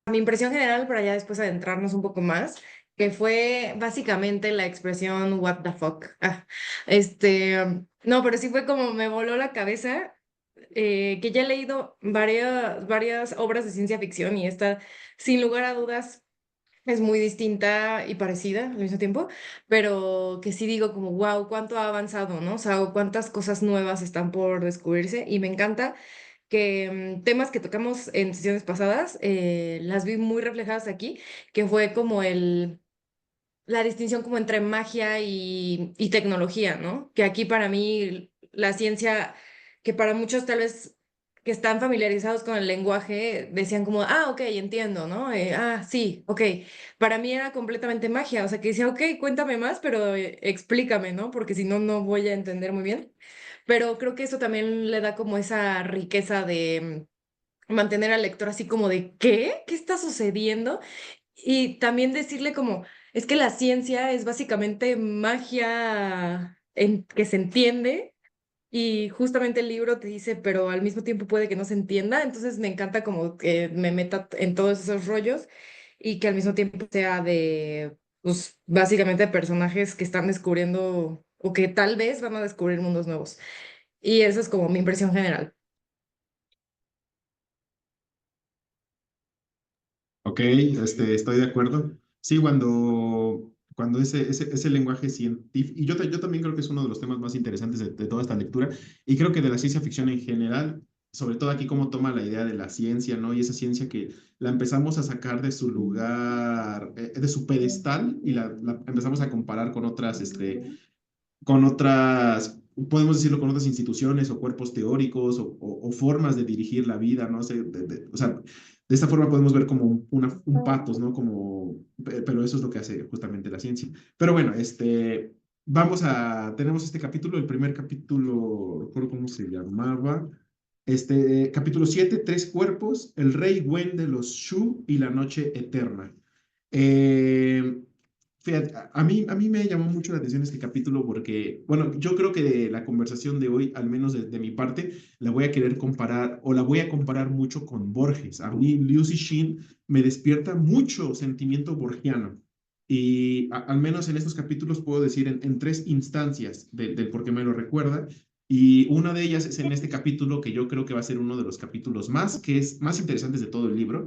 Mi impresión general, para ya después adentrarnos un poco más, que fue básicamente la expresión what the fuck. No, pero sí fue como me voló la cabeza, que ya he leído varias obras de ciencia ficción y esta, sin lugar a dudas, es muy distinta y parecida al mismo tiempo, pero que sí digo como, wow, cuánto ha avanzado, ¿no? O sea, o cuántas cosas nuevas están por descubrirse y me encanta que temas que tocamos en sesiones pasadas, las vi muy reflejadas aquí, que fue como la distinción como entre magia y tecnología, ¿no? Que aquí para mí la ciencia, que para muchos tal vez que están familiarizados con el lenguaje, decían como, ah, ok, entiendo, ¿no? Sí, ok. Para mí era completamente magia, o sea, que decía, ok, cuéntame más, pero explícame, ¿no? Porque si no, no voy a entender muy bien. Pero creo que eso también le da como esa riqueza de mantener al lector así como de, ¿qué? ¿Qué está sucediendo? Y también decirle como, es que la ciencia es básicamente magia que se entiende y justamente el libro te dice, pero al mismo tiempo puede que no se entienda, entonces me encanta como que me meta en todos esos rollos y que al mismo tiempo sea de, pues básicamente personajes que están descubriendo o que tal vez van a descubrir mundos nuevos. Y eso es como mi impresión general. Ok, estoy de acuerdo. Sí, cuando ese lenguaje científico, y yo también creo que es uno de los temas más interesantes de toda esta lectura, y creo que de la ciencia ficción en general, sobre todo aquí cómo toma la idea de la ciencia, ¿no? Y esa ciencia que la empezamos a sacar de su lugar, de su pedestal, y la empezamos a comparar con otras, podemos decirlo, con otras instituciones o cuerpos teóricos o formas de dirigir la vida, ¿no? sé, o sea, de esta forma podemos ver como un patos, ¿no? Pero eso es lo que hace justamente la ciencia. Pero bueno, tenemos este capítulo, el primer capítulo, no recuerdo cómo se llamaba, capítulo 7, Tres cuerpos, el rey Wen de los Shu y la noche eterna. Eh, Fíjate, a mí me llamó mucho la atención este capítulo porque, bueno, yo creo que de la conversación de hoy, al menos de mi parte, la voy a querer comparar o la voy a comparar mucho con Borges. A mí Liu Cixin me despierta mucho sentimiento borgiano y al menos en estos capítulos puedo decir en tres instancias del por qué me lo recuerda. Y una de ellas es en este capítulo que yo creo que va a ser uno de los capítulos más interesantes de todo el libro,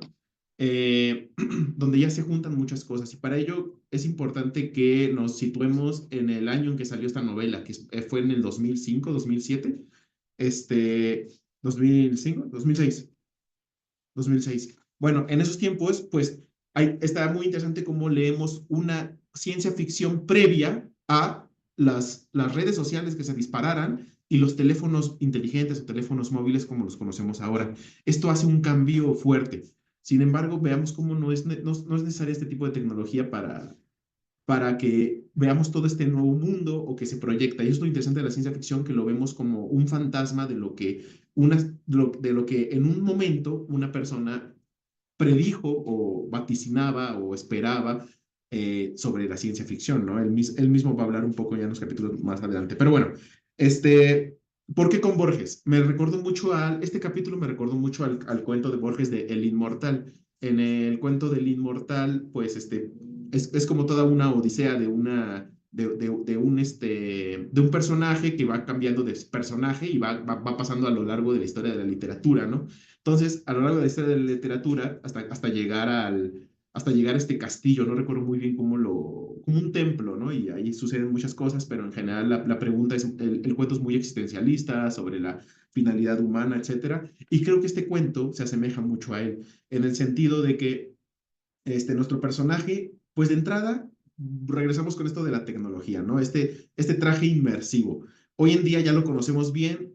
donde ya se juntan muchas cosas. Y para ello es importante que nos situemos en el año en que salió esta novela, fue en el 2005, 2007, este, 2005, 2006, 2006. Bueno, en esos tiempos, pues, está muy interesante cómo leemos una ciencia ficción previa a las redes sociales que se dispararan y los teléfonos inteligentes o teléfonos móviles como los conocemos ahora. Esto hace un cambio fuerte. Sin embargo, veamos cómo no es necesaria este tipo de tecnología para que veamos todo este nuevo mundo o que se proyecta. Y es lo interesante de la ciencia ficción, que lo vemos como un fantasma de lo que en un momento una persona predijo o vaticinaba o esperaba sobre la ciencia ficción, ¿no? Él mismo va a hablar un poco ya en los capítulos más adelante. Pero bueno, ¿por qué con Borges? Este capítulo me recordó mucho al cuento de Borges de El Inmortal. En el cuento del Inmortal, pues es como toda una odisea de un personaje que va cambiando de personaje y va pasando a lo largo de la historia de la literatura, ¿no? Entonces, a lo largo de la historia de la literatura, hasta llegar a este castillo, no recuerdo muy bien como un templo, ¿no? Y ahí suceden muchas cosas, pero en general la pregunta el cuento es muy existencialista sobre la finalidad humana, etcétera. Y creo que este cuento se asemeja mucho a él, en el sentido de que nuestro personaje, pues de entrada, regresamos con esto de la tecnología, ¿no? Este traje inmersivo. Hoy en día ya lo conocemos bien,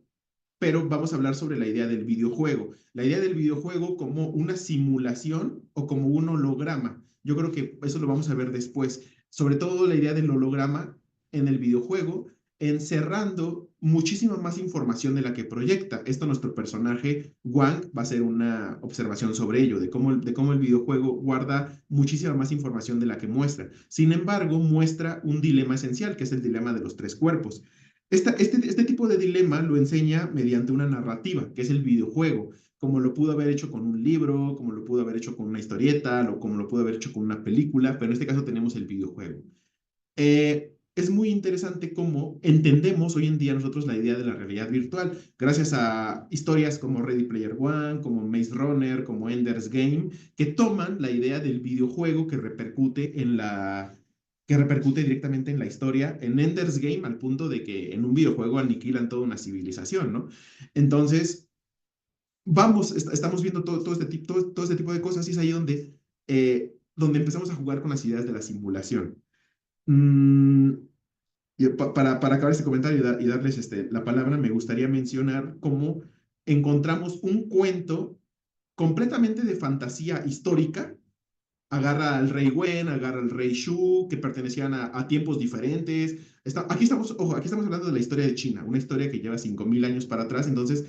pero vamos a hablar sobre la idea del videojuego. La idea del videojuego como una simulación o como un holograma. Yo creo que eso lo vamos a ver después. Sobre todo la idea del holograma en el videojuego, encerrando muchísima más información de la que proyecta. Esto nuestro personaje, Wang, va a hacer una observación sobre ello, de cómo el videojuego guarda muchísima más información de la que muestra. Sin embargo, muestra un dilema esencial, que es el dilema de los tres cuerpos. Este tipo de dilema lo enseña mediante una narrativa, que es el videojuego, como lo pudo haber hecho con un libro, como lo pudo haber hecho con una historieta, o como lo pudo haber hecho con una película, pero en este caso tenemos el videojuego. Es muy interesante cómo entendemos hoy en día nosotros la idea de la realidad virtual, gracias a historias como Ready Player One, como Maze Runner, como Ender's Game, que toman la idea del videojuego que repercute directamente en la historia, en Ender's Game, al punto de que en un videojuego aniquilan toda una civilización, ¿no? Entonces, estamos viendo todo este tipo de cosas y es ahí donde empezamos a jugar con las ideas de la simulación. Mm, para acabar este comentario y darles la palabra, me gustaría mencionar cómo encontramos un cuento completamente de fantasía histórica. Agarra al rey Wen, agarra al rey Shu, que pertenecían a tiempos diferentes. Ojo, aquí estamos hablando de la historia de China, una historia que lleva 5000 años para atrás. Entonces,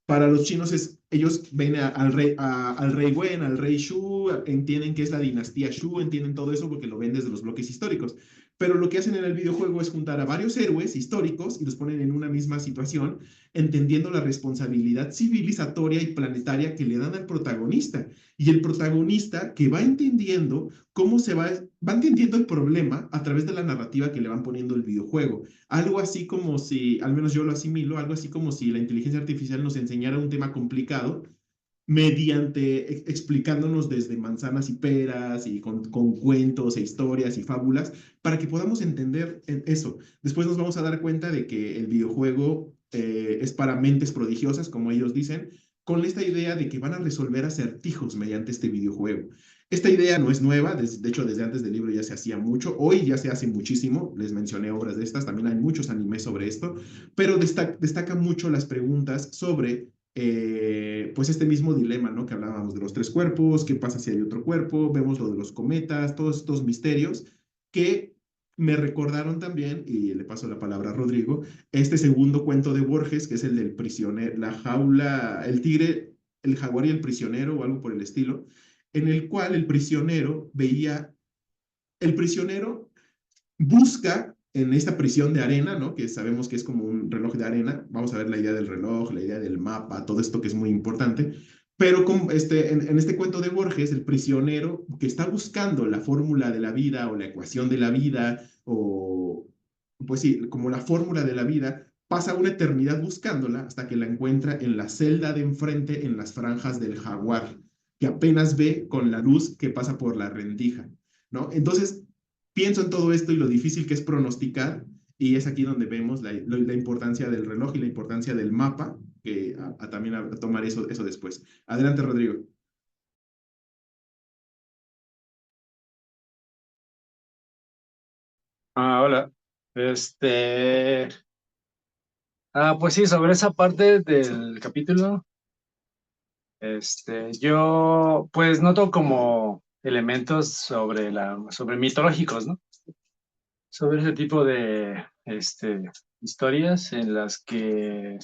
para los chinos ellos ven al rey Wen, al rey Shu, entienden que es la dinastía Shu, entienden todo eso porque lo ven desde los bloques históricos. Pero lo que hacen en el videojuego es juntar a varios héroes históricos y los ponen en una misma situación, entendiendo la responsabilidad civilizatoria y planetaria que le dan al protagonista. Y el protagonista que va entendiendo va entendiendo el problema a través de la narrativa que le van poniendo el videojuego. Algo así como si, al menos yo lo asimilo, algo así como si la inteligencia artificial nos enseñara un tema complicado mediante explicándonos desde manzanas y peras y con cuentos e historias y fábulas para que podamos entender eso. Después nos vamos a dar cuenta de que el videojuego es para mentes prodigiosas, como ellos dicen, con esta idea de que van a resolver acertijos mediante este videojuego. Esta idea no es nueva, de hecho desde antes del libro ya se hacía mucho, hoy ya se hace muchísimo, les mencioné obras de estas, también hay muchos animes sobre esto, pero destaca mucho las preguntas sobre pues este mismo dilema, ¿no? Que hablábamos de los tres cuerpos, qué pasa si hay otro cuerpo, vemos lo de los cometas, todos estos misterios que me recordaron también, y le paso la palabra a Rodrigo, este segundo cuento de Borges, que es el del prisionero, la jaula, el tigre, el jaguar y el prisionero, o algo por el estilo, en el cual el prisionero busca en esta prisión de arena, ¿no? Que sabemos que es como un reloj de arena. Vamos a ver la idea del reloj, la idea del mapa, todo esto que es muy importante. Pero en este cuento de Borges, el prisionero que está buscando la fórmula de la vida o la ecuación de la vida, o pues sí, como la fórmula de la vida, pasa una eternidad buscándola hasta que la encuentra en la celda de enfrente, en las franjas del jaguar, que apenas ve con la luz que pasa por la rendija, ¿no? Entonces, pienso en todo esto y lo difícil que es pronosticar, y es aquí donde vemos la importancia del reloj y la importancia del mapa, que también a tomar eso después. Adelante, Rodrigo. Hola. Pues sí, sobre esa parte del capítulo, yo pues noto como elementos sobre mitológicos, ¿no? Sobre ese tipo de, historias en las que,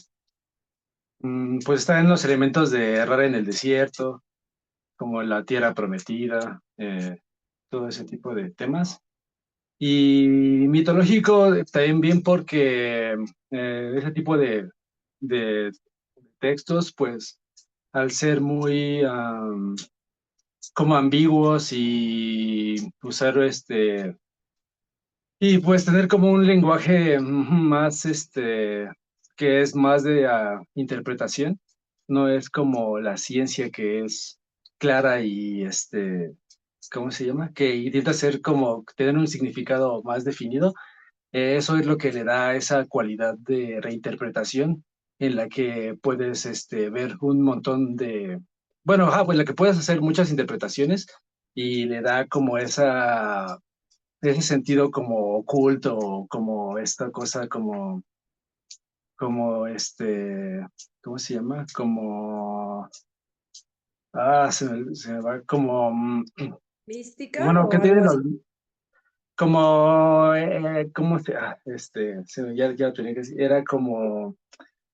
pues están los elementos de errar en el desierto, como la tierra prometida, todo ese tipo de temas. Y mitológico también bien porque ese tipo de textos, pues al ser muy como ambiguos y usar y pues tener como un lenguaje más que es más de interpretación, no es como la ciencia que es clara y ¿cómo se llama? Que intenta ser como tener un significado más definido. Eso es lo que le da esa cualidad de reinterpretación en la que puedes ver un montón de, bueno, pues la que puedes hacer muchas interpretaciones y le da como ese sentido como oculto, como esta cosa como ¿cómo se llama? Como, se me va, como, ¿Mística bueno, ¿qué o algo tienen los, así? como, ¿cómo se, ya lo tenía que decir, era como,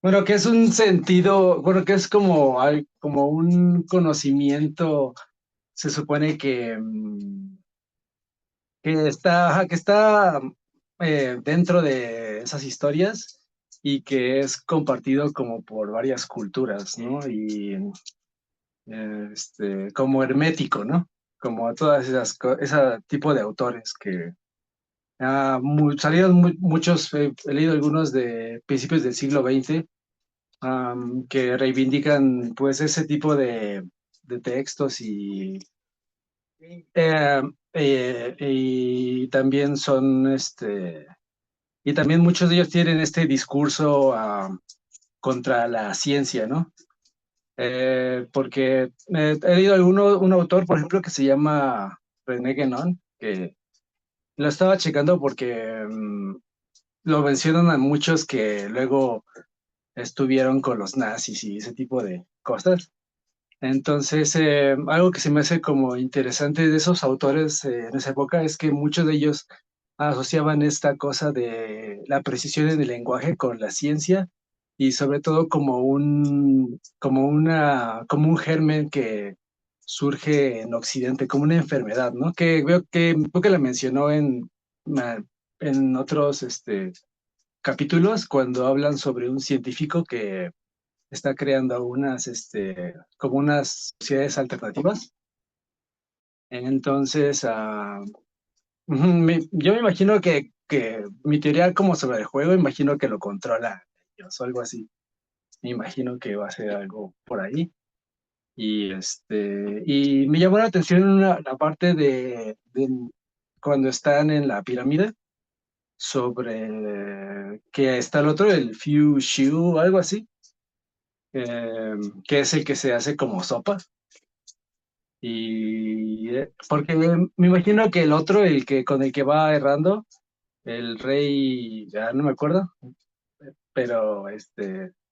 bueno, que es un sentido, bueno, que es como, como un conocimiento, se supone que está dentro de esas historias y que es compartido como por varias culturas, ¿no? Y como hermético, ¿no? Como todas ese tipo de autores que salieron muchos, he leído algunos de principios del siglo XX, que reivindican pues ese tipo de textos eh, y también y también muchos de ellos tienen este discurso contra la ciencia, ¿no? Porque he leído un autor, por ejemplo, que se llama René Guénon, que lo estaba checando porque lo mencionan a muchos que luego estuvieron con los nazis y ese tipo de cosas. Entonces, algo que se me hace como interesante de esos autores en esa época es que muchos de ellos asociaban esta cosa de la precisión en el lenguaje con la ciencia y sobre todo como un germen que surge en Occidente, como una enfermedad, ¿no? Que creo que la mencionó en otros capítulos cuando hablan sobre un científico que está creando como unas sociedades alternativas. Entonces, yo me imagino que mi teoría como sobre el juego, imagino que lo controla ellos o algo así. Me imagino que va a ser algo por ahí. Y me llamó la atención la parte de cuando están en la pirámide, sobre que está el otro, el Fiu Shiu, algo así, que es el que se hace como sopa. Y porque me imagino que el otro, el que con el que va errando, el rey, ya no me acuerdo, pero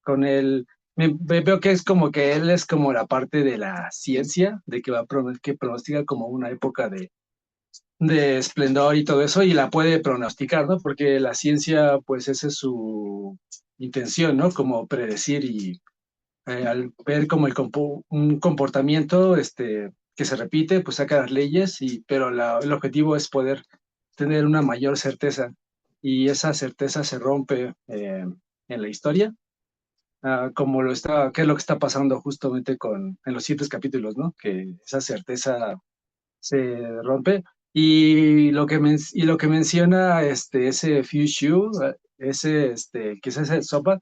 con él, veo que es como que él es como la parte de la ciencia, de que que pronostica como una época de esplendor y todo eso, y la puede pronosticar, ¿no? Porque la ciencia, pues esa es su intención, ¿no? Como predecir y al ver como un comportamiento que se repite, pues saca las leyes, pero el objetivo es poder tener una mayor certeza y esa certeza se rompe en la historia, qué es lo que está pasando justamente en los siguientes capítulos, ¿no? Que esa certeza se rompe y lo que menciona ese Fushu, que es ese Sopa,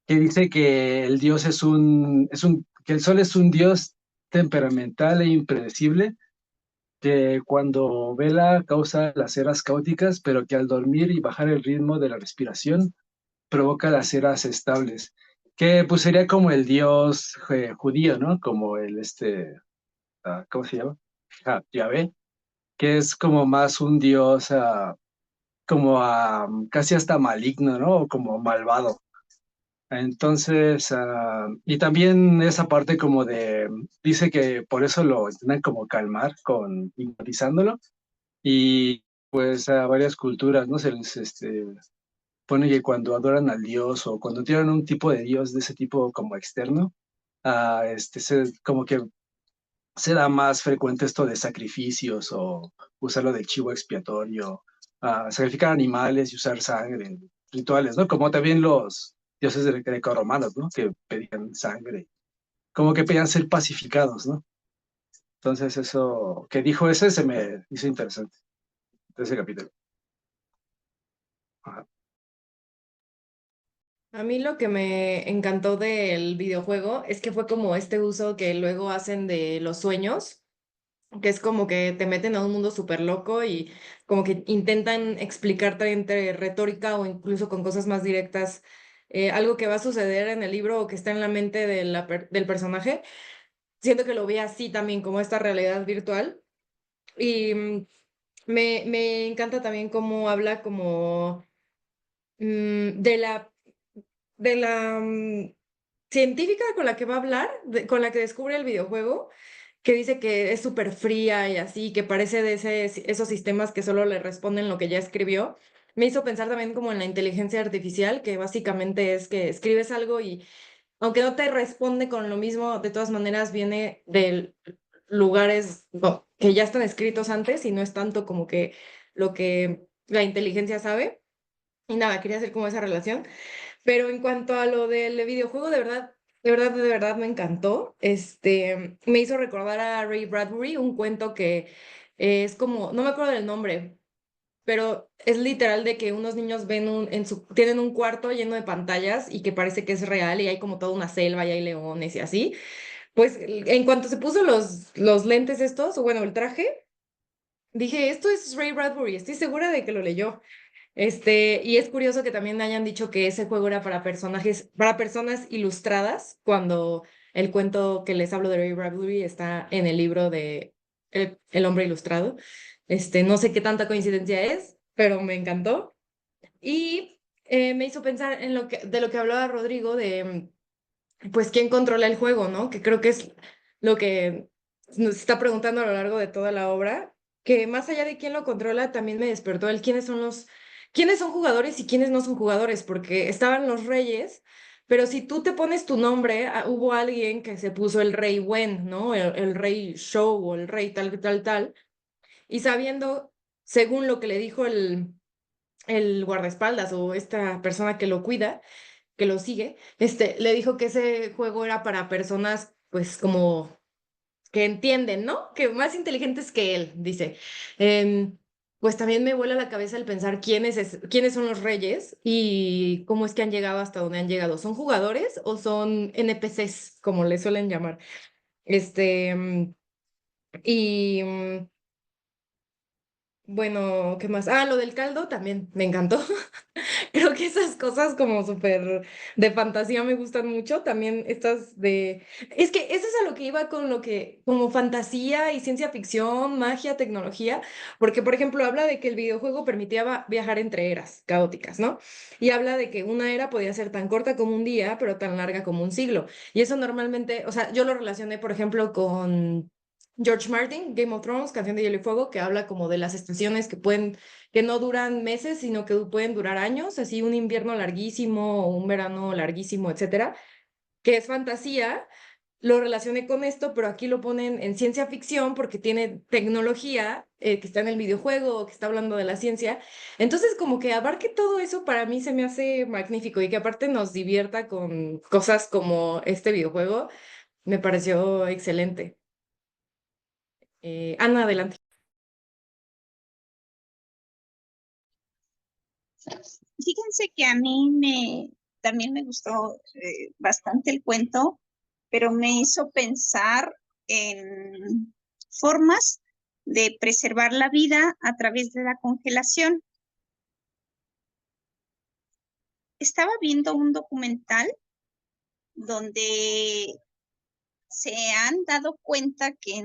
que dice que el dios que el sol es un dios temperamental e impredecible, que cuando vela causa las eras caóticas, pero que al dormir y bajar el ritmo de la respiración provoca las eras estables, que pues sería como el dios judío, ¿no? Como ¿cómo se llama? Yahvé, que es como más un dios, como casi hasta maligno, ¿no? O como malvado. Entonces, y también esa parte dice que por eso lo intentan como calmar hipnotizándolo, y pues a varias culturas, ¿no? Se les pone que cuando adoran al dios o cuando tienen un tipo de dios de ese tipo como externo, como que se da más frecuente esto de sacrificios o usarlo del chivo expiatorio, sacrificar animales y usar sangre, rituales, ¿no? Como también los dioses grecorromanos, ¿no? Que pedían sangre, como que pedían ser pacificados, ¿no? Entonces eso que dijo ese se me hizo interesante, de ese capítulo. Ajá. A mí lo que me encantó del videojuego es que fue como este uso que luego hacen de los sueños, que es como que te meten a un mundo súper loco y como que intentan explicarte entre retórica o incluso con cosas más directas algo que va a suceder en el libro o que está en la mente de del personaje. Siento que lo vi así también, como esta realidad virtual. Y me encanta también cómo habla como de la científica con la que va a hablar, con la que descubre el videojuego, que dice que es súper fría y así, que parece de esos sistemas que solo le responden lo que ya escribió. Me hizo pensar también como en la inteligencia artificial, que básicamente es que escribes algo y aunque no te responde con lo mismo, de todas maneras viene de lugares que ya están escritos antes y no es tanto como que lo que la inteligencia sabe. y nada, quería hacer como esa relación. Pero en cuanto a lo del videojuego, de verdad, de verdad, de verdad me encantó. Me hizo recordar a Ray Bradbury, un cuento que es como, no me acuerdo del nombre, pero es literal de que unos niños ven tienen un cuarto lleno de pantallas y que parece que es real y hay como toda una selva y hay leones y así. Pues en cuanto se puso los lentes estos, o bueno, el traje, dije, esto es Ray Bradbury, estoy segura de que lo leyó. Y es curioso que también hayan dicho que ese juego era para para personas ilustradas, cuando el cuento que les hablo de Ray Bradbury está en el libro de El hombre ilustrado. No sé qué tanta coincidencia es, pero me encantó. Y me hizo pensar en de lo que hablaba Rodrigo, de pues quién controla el juego, ¿no? Que creo que es lo que nos está preguntando a lo largo de toda la obra, que más allá de quién lo controla, también me despertó el quiénes son jugadores y quiénes no son jugadores, porque estaban los reyes, pero si tú te pones tu nombre, hubo alguien que se puso el rey Wen, ¿no? El rey Shou o el rey tal, tal, tal, y sabiendo, según lo que le dijo el guardaespaldas o esta persona que lo cuida, que lo sigue, le dijo que ese juego era para personas, pues, como que entienden, ¿no? Que más inteligentes que él, dice. Pues también me vuela la cabeza el pensar quiénes son los reyes y cómo es que han llegado hasta donde han llegado. ¿Son jugadores o son NPCs, como le suelen llamar? Este, mm, y bueno, ¿qué más? Ah, lo del caldo también me encantó. Creo que esas cosas como súper de fantasía me gustan mucho. También estas de... Es que eso es a lo que iba con lo que, como fantasía y ciencia ficción, magia, tecnología, porque por ejemplo habla de que el videojuego permitía viajar entre eras caóticas, ¿no? Y habla de que una era podía ser tan corta como un día, pero tan larga como un siglo. Y eso normalmente, o sea, yo lo relacioné, por ejemplo, con... George Martin, Game of Thrones, Canción de Hielo y Fuego, que habla como de las estaciones que no duran meses, sino que pueden durar años, así un invierno larguísimo o un verano larguísimo, etcétera, que es fantasía. Lo relacioné con esto, pero aquí lo ponen en ciencia ficción porque tiene tecnología que está en el videojuego, que está hablando de la ciencia. Entonces, como que abarque todo eso para mí se me hace magnífico y que aparte nos divierta con cosas como este videojuego, me pareció excelente. Ana, adelante. Fíjense que a mí también me gustó bastante el cuento, pero me hizo pensar en formas de preservar la vida a través de la congelación. Estaba viendo un documental donde se han dado cuenta que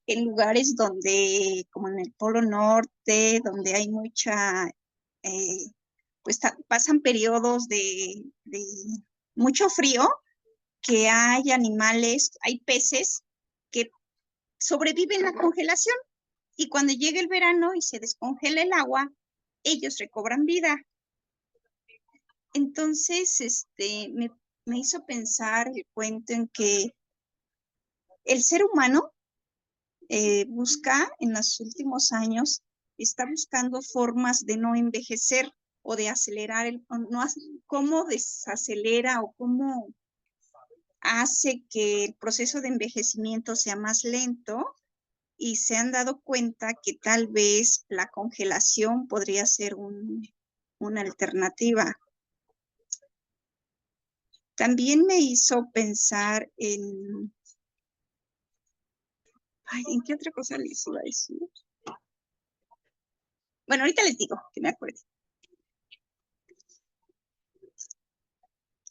en lugares donde, como en el Polo Norte, donde hay eh, pues pasan periodos de mucho frío, que hay animales, hay peces que sobreviven la congelación y cuando llega el verano y se descongela el agua, ellos recobran vida. Entonces, me hizo pensar el cuento en que el ser humano busca en los últimos años, está buscando formas de no envejecer o de acelerar, no, cómo desacelera o cómo hace que el proceso de envejecimiento sea más lento y se han dado cuenta que tal vez la congelación podría ser una alternativa. También me hizo pensar ay, ¿en qué otra cosa les iba a decir? Bueno, ahorita les digo, que me acuerdo.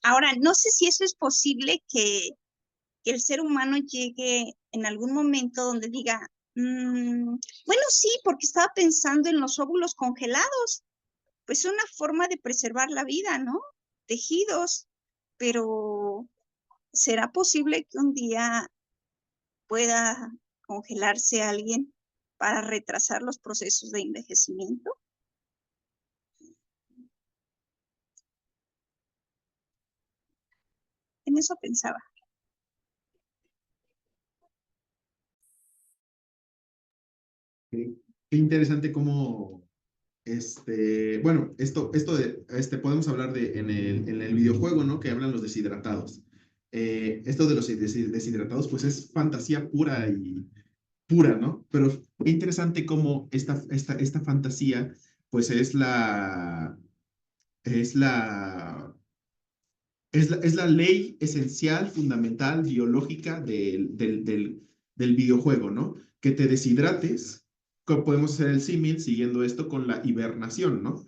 Ahora, no sé si eso es posible que el ser humano llegue en algún momento donde diga, bueno, sí, porque estaba pensando en los óvulos congelados, pues es una forma de preservar la vida, ¿no? Tejidos, pero ¿será posible que un día pueda congelarse alguien para retrasar los procesos de envejecimiento? En eso pensaba. Qué interesante cómo bueno, podemos hablar en el videojuego, ¿no? Que hablan los deshidratados. Esto de los deshidratados, pues es fantasía pura, ¿no? Pero es interesante cómo esta fantasía, pues es la, es la ley esencial, fundamental, biológica del videojuego, ¿no? Que te deshidrates, podemos hacer el símil siguiendo esto con la hibernación, ¿no?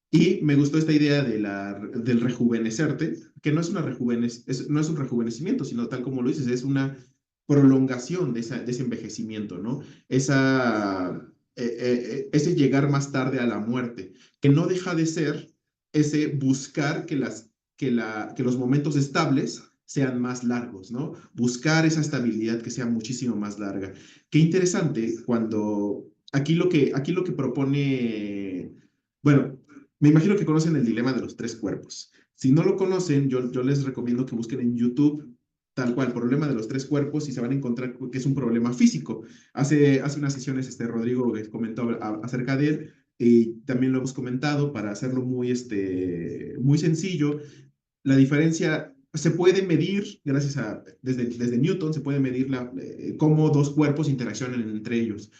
Y me gustó esta idea del rejuvenecerte, que no es, no es un rejuvenecimiento, sino tal como lo dices, es una prolongación de ese envejecimiento, ¿no? Ese llegar más tarde a la muerte, que no deja de ser ese buscar que los momentos estables sean más largos, ¿no? Buscar esa estabilidad que sea muchísimo más larga. Qué interesante cuando aquí lo que propone, bueno, me imagino que conocen el dilema de los tres cuerpos. Si no lo conocen, yo les recomiendo que busquen en YouTube tal cual, problema de los tres cuerpos y se van a encontrar que es un problema físico. Hace unas sesiones Rodrigo comentó acerca de él y también lo hemos comentado para hacerlo muy sencillo. La diferencia se puede medir, desde Newton, se puede medir cómo dos cuerpos interaccionan entre ellos.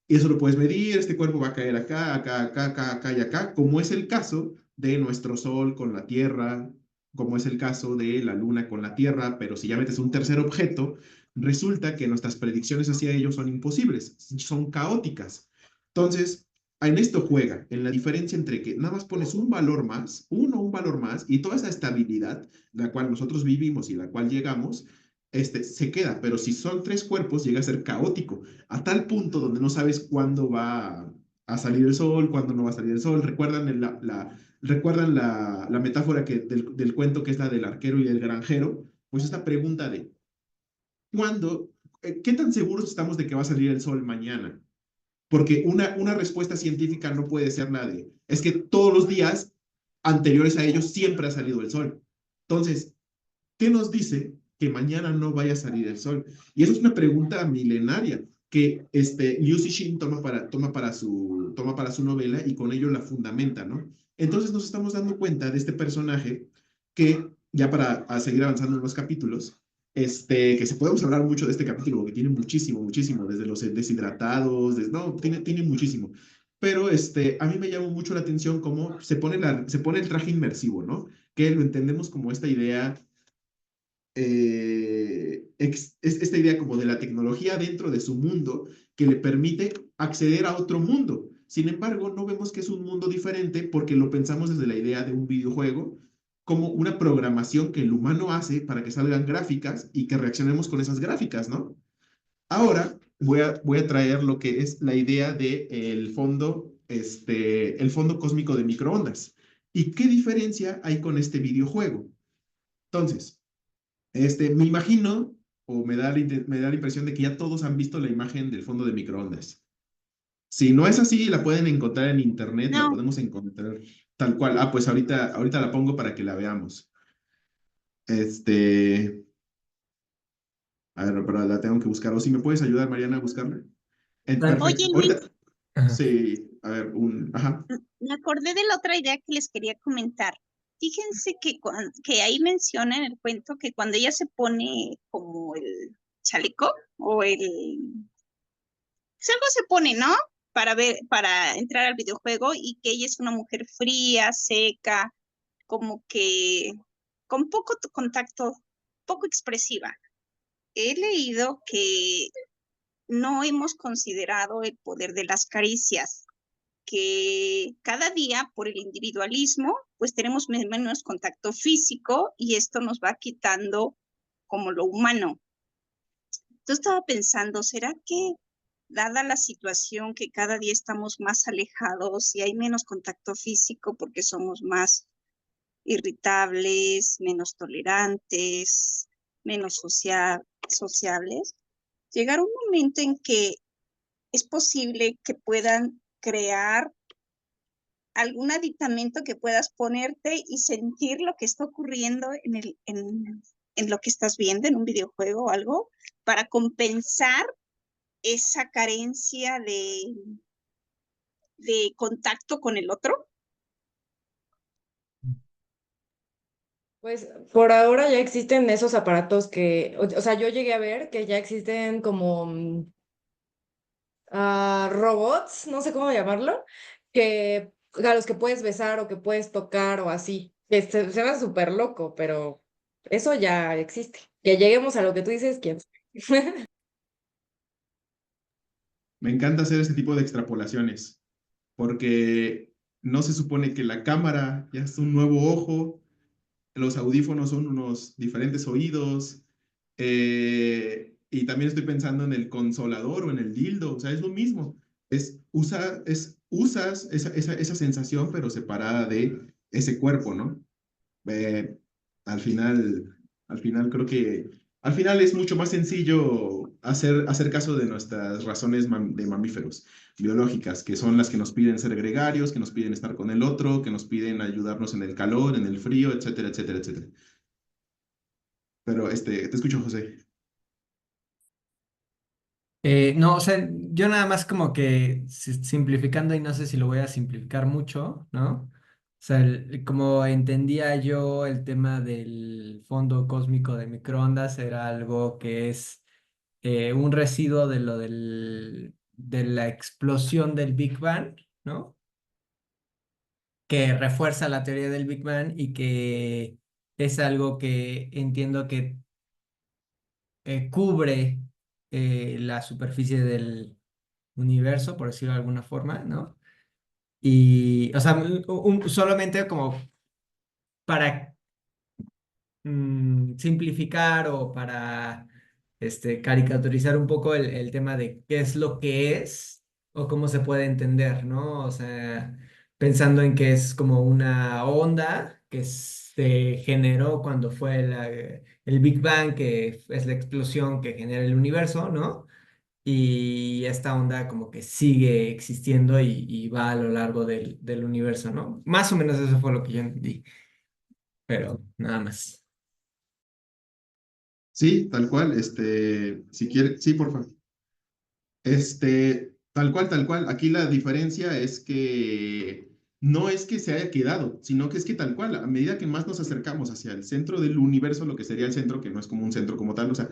Y eso lo puedes medir, este cuerpo va a caer acá, acá, acá, acá, acá y acá, como es el caso de nuestro Sol con la Tierra, como es el caso de la Luna con la Tierra, pero si ya metes un tercer objeto, resulta que nuestras predicciones hacia ellos son imposibles, son caóticas. Entonces, en esto juega, en la diferencia entre que nada más pones un valor más, un valor más, y toda esa estabilidad, la cual nosotros vivimos y la cual llegamos, se queda, pero si son tres cuerpos, llega a ser caótico a tal punto donde no sabes cuándo va a salir el sol, cuándo no va a salir el sol. ¿Recuerdan la metáfora del cuento que es la del arquero y el granjero? Pues esta pregunta de ¿cuándo, qué tan seguros estamos de que va a salir el sol mañana? Porque una respuesta científica no puede ser la de, es que todos los días anteriores a ellos siempre ha salido el sol. Entonces, ¿qué nos dice que mañana no vaya a salir el sol? Y eso es una pregunta milenaria que Liu Cixin toma para su novela y con ello la fundamenta, ¿no? Entonces nos estamos dando cuenta de este personaje que, ya para seguir avanzando en los capítulos, que se podemos hablar mucho de este capítulo, que tiene muchísimo, muchísimo, desde los deshidratados, no, tiene muchísimo. Pero a mí me llamó mucho la atención cómo se pone el traje inmersivo, ¿no? Que lo entendemos como esta idea es esta idea como de la tecnología dentro de su mundo que le permite acceder a otro mundo. Sin embargo, no vemos que es un mundo diferente porque lo pensamos desde la idea de un videojuego como una programación que el humano hace para que salgan gráficas y que reaccionemos con esas gráficas, ¿no? Ahora voy a traer lo que es la idea de el fondo cósmico de microondas. ¿Y qué diferencia hay con este videojuego? Entonces, me imagino, o me da la impresión de que ya todos han visto la imagen del fondo de microondas. Si no es así, la pueden encontrar en internet, la No, podemos encontrar tal cual. Ah, pues ahorita la pongo para que la veamos. Este, a ver, pero la tengo que buscar. O si me puedes ayudar, Mariana, a buscarla. Claro. oye Perfecto. Luis, Ahorita, Ajá. sí, a ver, ajá. me acordé de la otra idea que les quería comentar. Fíjense que, que ahí menciona en el cuento que cuando ella se pone como el chaleco o pues algo se pone, ¿no? Para entrar al videojuego y que ella es una mujer fría, seca, como que con poco contacto, poco expresiva. He leído que no hemos considerado el poder de las caricias, que cada día por el individualismo, pues tenemos menos contacto físico y esto nos va quitando como lo humano. Yo estaba pensando, ¿será que dada la situación que cada día estamos más alejados y hay menos contacto físico porque somos más irritables, menos tolerantes, menos sociables, llegará un momento en que es posible que puedan crear algún aditamento que puedas ponerte y sentir lo que está ocurriendo en lo que estás viendo en un videojuego o algo para compensar esa carencia de contacto con el otro? Pues por ahora ya existen esos aparatos que, o sea, yo llegué a ver que ya existen como robots, no sé cómo llamarlo, que a los que puedes besar o que puedes tocar o así. Se me hace súper loco, pero eso ya existe. Que lleguemos a lo que tú dices, quién sabe. Me encanta hacer este tipo de extrapolaciones, porque no se supone que la cámara ya es un nuevo ojo, los audífonos son unos diferentes oídos, y también estoy pensando en el consolador o en el dildo, o sea, es lo mismo. Usas esa sensación, pero separada de ese cuerpo, ¿no? Eh, al final, al final es mucho más sencillo hacer caso de nuestras razones de mamíferos biológicas, que son las que nos piden ser gregarios, que nos piden estar con el otro, que nos piden ayudarnos en el calor, en el frío, etcétera, etcétera, etcétera. Pero te escucho, José. No, o sea, yo nada más como que simplificando y no sé si lo voy a simplificar mucho, ¿no? O sea, como entendía yo el tema del fondo cósmico de microondas era algo que es un residuo de de la explosión del Big Bang, ¿no? Que refuerza la teoría del Big Bang y que es algo que entiendo que cubre la superficie del universo, por decirlo de alguna forma, ¿no? Y, o sea, solamente como para simplificar o para caricaturizar un poco el tema de qué es lo que es o cómo se puede entender, ¿no? O sea, pensando en que es como una onda que se generó cuando fue el Big Bang, que es la explosión que genera el universo, ¿no? Y esta onda como que sigue existiendo y va a lo largo del universo, ¿no? Más o menos eso fue lo que yo entendí, pero nada más. Sí, tal cual. Si quiere, sí, por favor. Tal cual, tal cual. Aquí la diferencia es que no es que se haya quedado, sino que es que tal cual, a medida que más nos acercamos hacia el centro del universo, lo que sería el centro, que no es como un centro como tal, o sea,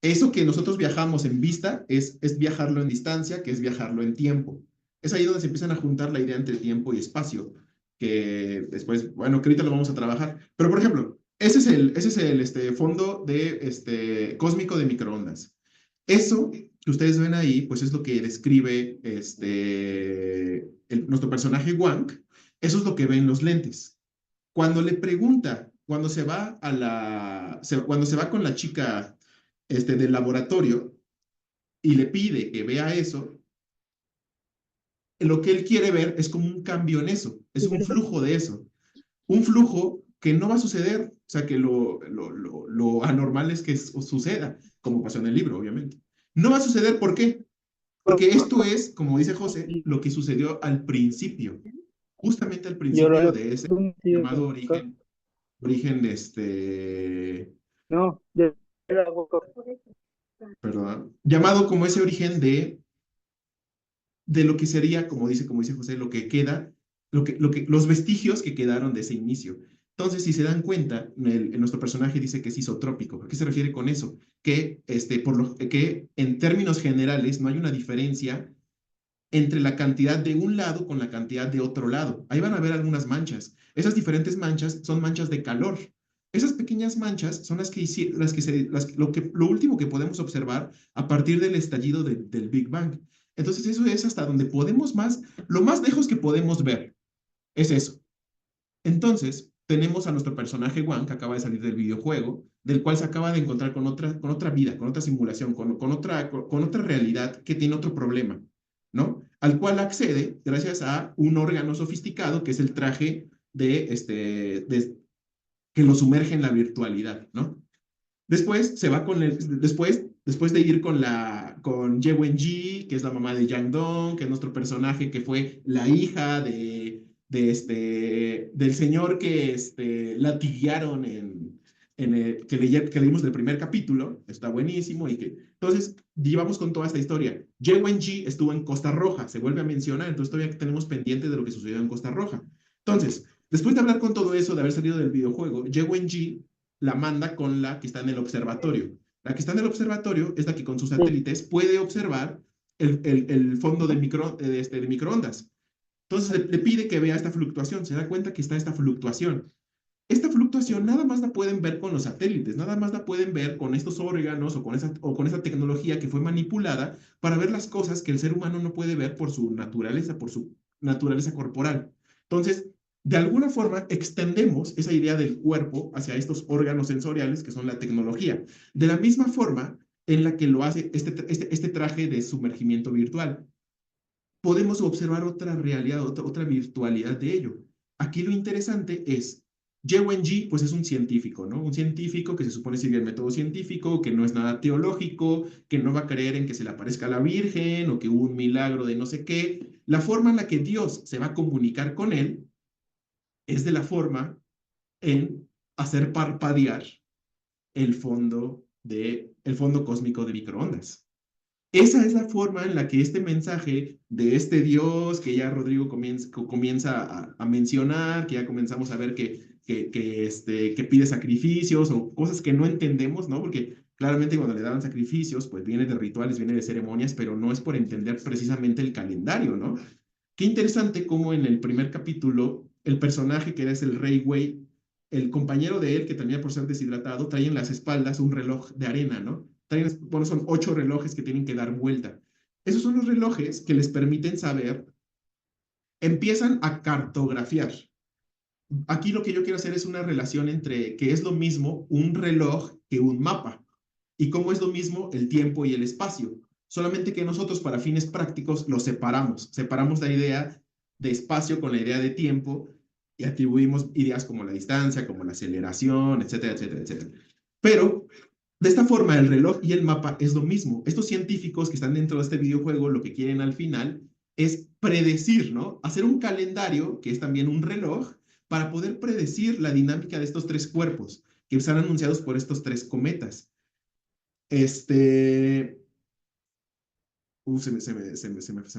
eso que nosotros viajamos en vista es viajarlo en distancia, que es viajarlo en tiempo. Es ahí donde se empiezan a juntar la idea entre tiempo y espacio, que después, bueno, que ahorita lo vamos a trabajar. Pero, por ejemplo, ese es el fondo cósmico de microondas. Eso que ustedes ven ahí, pues es lo que describe nuestro personaje Wang. Eso es lo que ven los lentes. Cuando le pregunta, cuando se va con la chica del laboratorio y le pide que vea eso, lo que él quiere ver es como un cambio en eso, es un flujo de eso, un flujo que no va a suceder, o sea, que lo anormal es que suceda, como pasó en el libro, obviamente. No va a suceder, ¿por qué? Porque esto es, como dice José, lo que sucedió al principio, justamente al principio de ese llamado origen, No, ya era perdón, llamado como ese origen de lo que sería, como dice José, lo que queda, los vestigios que quedaron de ese inicio. Entonces, si se dan cuenta, nuestro personaje dice que es isotrópico. ¿A qué se refiere con eso? Que en términos generales no hay una diferencia entre la cantidad de un lado con la cantidad de otro lado. Ahí van a ver algunas manchas. Esas diferentes manchas son manchas de calor. Esas pequeñas manchas son lo último que podemos observar a partir del estallido del Big Bang. Entonces eso es hasta donde podemos lo más lejos que podemos ver, es eso. Entonces tenemos a nuestro personaje Wang, que acaba de salir del videojuego, del cual se acaba de encontrar con otra vida, con otra simulación, con otra realidad que tiene otro problema, ¿no? Al cual accede gracias a un órgano sofisticado que es el traje que lo sumerge en la virtualidad, ¿no? Después se va después de ir con Ye Wenji, que es la mamá de Yang Dong, que es nuestro personaje, que fue la hija del señor que latiguearon que leímos del primer capítulo, está buenísimo, entonces llevamos con toda esta historia. Ye Wenji estuvo en Costa Roja, se vuelve a mencionar, entonces todavía tenemos pendiente de lo que sucedió en Costa Roja. Entonces, después de hablar con todo eso, de haber salido del videojuego, Ye Wenji la manda con la que está en el observatorio. La que está en el observatorio es la que con sus satélites puede observar el fondo de microondas. Entonces le pide que vea esta fluctuación, se da cuenta que está esta fluctuación. Esta fluctuación nada más la pueden ver con los satélites, nada más la pueden ver con estos órganos o con esa tecnología que fue manipulada para ver las cosas que el ser humano no puede ver por su naturaleza corporal. Entonces, de alguna forma, extendemos esa idea del cuerpo hacia estos órganos sensoriales que son la tecnología. De la misma forma en la que lo hace este traje de sumergimiento virtual. Podemos observar otra realidad, otra virtualidad de ello. Aquí lo interesante es, Ye Wenji, pues es un científico, ¿no? Un científico que se supone sigue el método científico, que no es nada teológico, que no va a creer en que se le aparezca a la Virgen o que hubo un milagro de no sé qué. La forma en la que Dios se va a comunicar con él es de la forma en hacer parpadear el fondo cósmico de microondas. Esa es la forma en la que este mensaje de este Dios que ya Rodrigo comienza a mencionar, que ya comenzamos a ver que pide sacrificios o cosas que no entendemos, ¿no? Porque claramente cuando le daban sacrificios, pues viene de rituales, viene de ceremonias, pero no es por entender precisamente el calendario, ¿no? Qué interesante cómo en el primer capítulo, el personaje que era el Rey Wei, el compañero de él, que termina por ser deshidratado, trae en las espaldas un reloj de arena, ¿no? Bueno, son 8 relojes que tienen que dar vuelta. Esos son los relojes que les permiten saber, empiezan a cartografiar. Aquí lo que yo quiero hacer es una relación entre que es lo mismo un reloj que un mapa y cómo es lo mismo el tiempo y el espacio. Solamente que nosotros para fines prácticos los separamos la idea de espacio con la idea de tiempo y atribuimos ideas como la distancia, como la aceleración, etcétera, etcétera, etcétera. Pero de esta forma, el reloj y el mapa es lo mismo. Estos científicos que están dentro de este videojuego lo que quieren al final es predecir, ¿no? Hacer un calendario, que es también un reloj, para poder predecir la dinámica de estos 3 cuerpos que están anunciados por estos 3 cometas. Se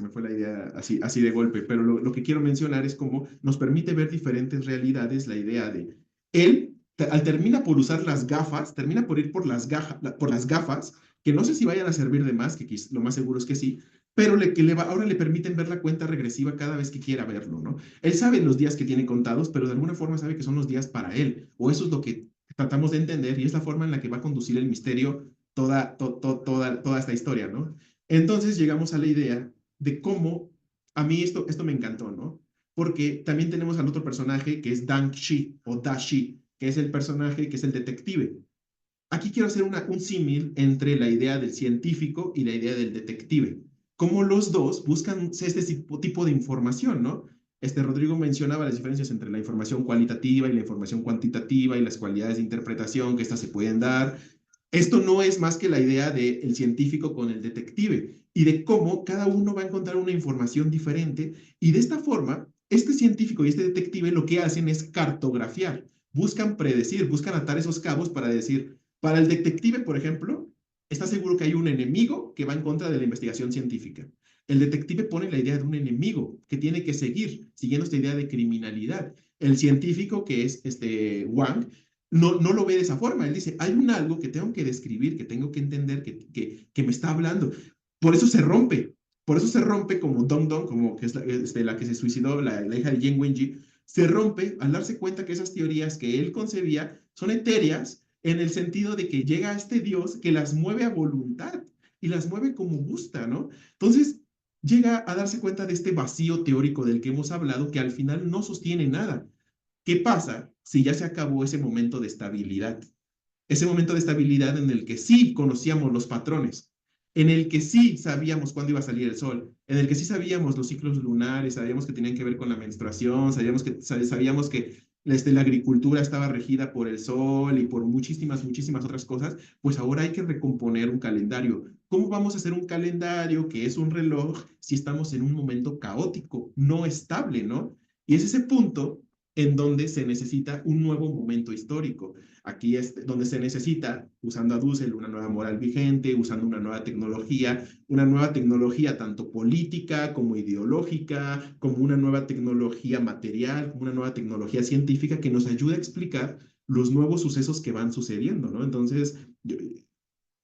me fue la idea así de golpe, pero lo que quiero mencionar es cómo nos permite ver diferentes realidades, la idea de él, termina por usar las gafas, termina por ir por las gafas, que no sé si vayan a servir de más, que lo más seguro es que sí, pero ahora le permiten ver la cuenta regresiva cada vez que quiera verlo, ¿no? Él sabe los días que tiene contados, pero de alguna forma sabe que son los días para él, o eso es lo que tratamos de entender, y es la forma en la que va a conducir el misterio toda esta historia, ¿no? Entonces llegamos a la idea de cómo, a mí esto me encantó, ¿no? Porque también tenemos al otro personaje que es Dang Shi o Da Shi, que es el personaje que es el detective. Aquí quiero hacer un símil entre la idea del científico y la idea del detective. Cómo los dos buscan este tipo de información, ¿no? Rodrigo mencionaba las diferencias entre la información cualitativa y la información cuantitativa y las cualidades de interpretación que estas se pueden dar. Esto no es más que la idea del científico con el detective y de cómo cada uno va a encontrar una información diferente y de esta forma, este científico y este detective lo que hacen es cartografiar, buscan predecir, buscan atar esos cabos para decir, para el detective, por ejemplo, está seguro que hay un enemigo que va en contra de la investigación científica. El detective pone la idea de un enemigo que tiene que seguir, siguiendo esta idea de criminalidad. El científico, que es Wang, no lo ve de esa forma. Él dice, hay un algo que tengo que describir, que tengo que entender, que me está hablando. Por eso se rompe. Por eso se rompe como Dong Dong, como que es la que se suicidó, la hija de Yen Wenji, se rompe al darse cuenta que esas teorías que él concebía son etéreas en el sentido de que llega a este Dios que las mueve a voluntad y las mueve como gusta, ¿no? Entonces llega a darse cuenta de este vacío teórico del que hemos hablado que al final no sostiene nada. ¿Qué pasa si ya se acabó ese momento de estabilidad? Ese momento de estabilidad en el que sí conocíamos los patrones, en el que sí sabíamos cuándo iba a salir el sol, en el que sí sabíamos los ciclos lunares, sabíamos que tenían que ver con la menstruación, sabíamos que la agricultura estaba regida por el sol y por muchísimas otras cosas, pues ahora hay que recomponer un calendario. ¿Cómo vamos a hacer un calendario que es un reloj si estamos en un momento caótico, no estable, ¿no? Y es ese punto en donde se necesita un nuevo momento histórico. Aquí es donde se necesita, usando a Dussel, una nueva moral vigente, usando una nueva tecnología tanto política como ideológica, como una nueva tecnología material, como una nueva tecnología científica que nos ayude a explicar los nuevos sucesos que van sucediendo, ¿no? Entonces,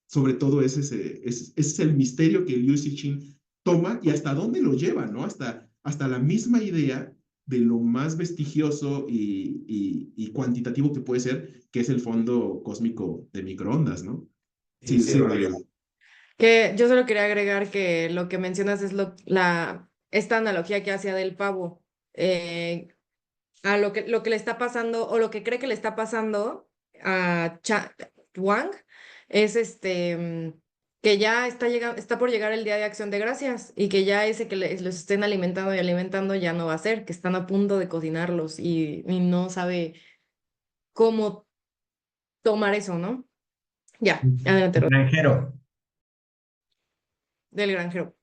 sobre todo ese es el misterio que Liu Cixin toma y hasta dónde lo lleva, ¿no? Hasta la misma idea de lo más vestigioso y cuantitativo que puede ser, que es el fondo cósmico de microondas, ¿no? Sí, Sí, sí, sí. Rodrigo. Que yo solo quería agregar que lo que mencionas es esta analogía que hacía del pavo, a lo que le está pasando o lo que cree que le está pasando a Wang es que ya está por llegar el Día de Acción de Gracias y que ya ese que los estén alimentando y alimentando ya no va a ser, que están a punto de cocinarlos y no sabe cómo tomar eso, ¿no? Ya, adelante, Granjero. del granjero.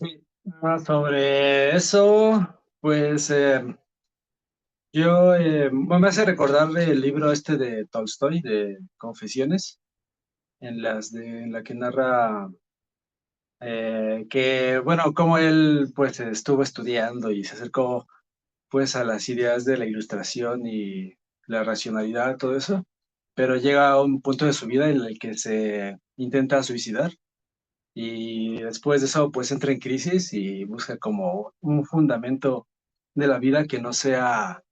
Sí. Sobre eso, pues me hace recordar el libro este de Tolstoy, de Confesiones, en la que narra que, bueno, como él pues estuvo estudiando y se acercó pues a las ideas de la ilustración y la racionalidad, todo eso, pero llega a un punto de su vida en el que se intenta suicidar y después de eso pues entra en crisis y busca como un fundamento de la vida que no sea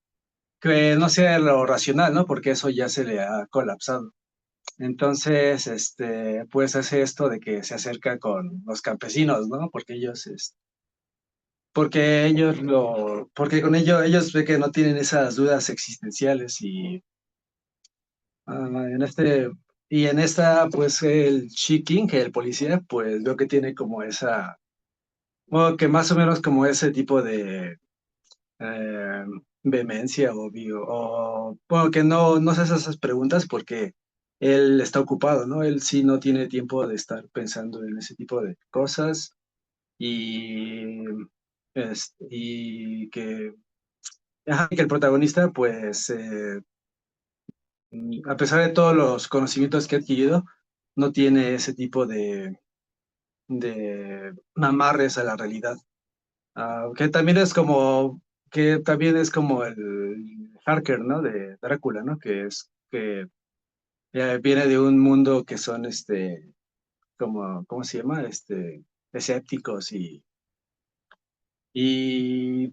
lo racional, ¿no? Porque eso ya se le ha colapsado. Entonces, pues hace esto de que se acerca con los campesinos, ¿no? Porque con ellos ve que no tienen esas dudas existenciales en en esta, pues el King, que el policía, pues veo que tiene como bueno, que más o menos como ese tipo de eh, vehemencia bueno, que no se hace esas preguntas porque él está ocupado, ¿no? Él sí no tiene tiempo de estar pensando en ese tipo de cosas y, y que el protagonista, pues, a pesar de todos los conocimientos que ha adquirido, no tiene ese tipo de amarres a la realidad. Que también es como el Harker, ¿no? De Drácula, ¿no? Que viene de un mundo que son, ¿cómo se llama? Escépticos y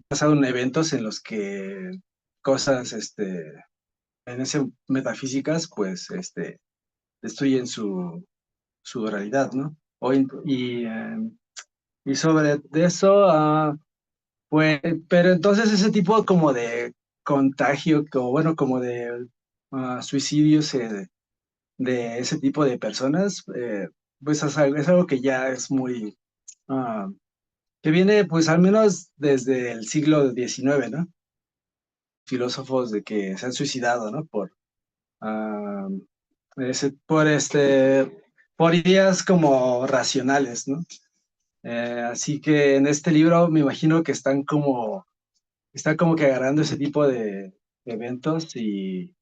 pasaron eventos en los que cosas, en ese metafísicas, pues, destruyen su realidad, ¿no? Y sobre eso, pues, pero entonces ese tipo como de contagio, como bueno, como de suicidios de ese tipo de personas, pues es algo que ya es ah, que viene pues al menos desde el siglo XIX, ¿no? Filósofos de que se han suicidado, ¿no? Ah, por por ideas como racionales, ¿no? Así que en este libro me imagino que están como que agarrando ese tipo de eventos y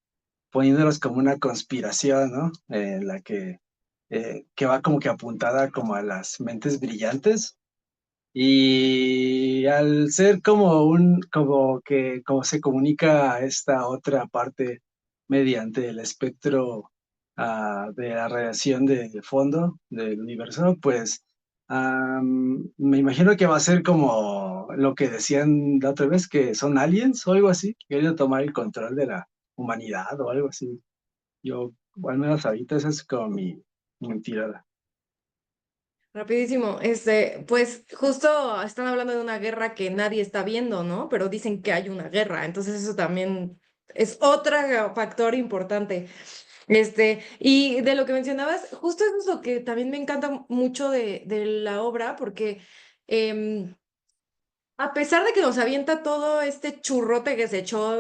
poniéndolos como una conspiración, ¿no? En la que va como que apuntada como a las mentes brillantes. Y al ser como se comunica esta otra parte mediante el espectro de la radiación de fondo del universo, pues me imagino que va a ser como lo que decían la otra vez, que son aliens o algo así, que quieren tomar el control de la humanidad o algo así. O al menos ahorita esa es como mi tirada. Rapidísimo, pues justo están hablando de una guerra que nadie está viendo, ¿no? Pero dicen que hay una guerra, entonces eso también es otro factor importante. Y de lo que mencionabas, justo eso es lo que también me encanta mucho de la obra, porque em, a pesar de que nos avienta todo este churrote que se echó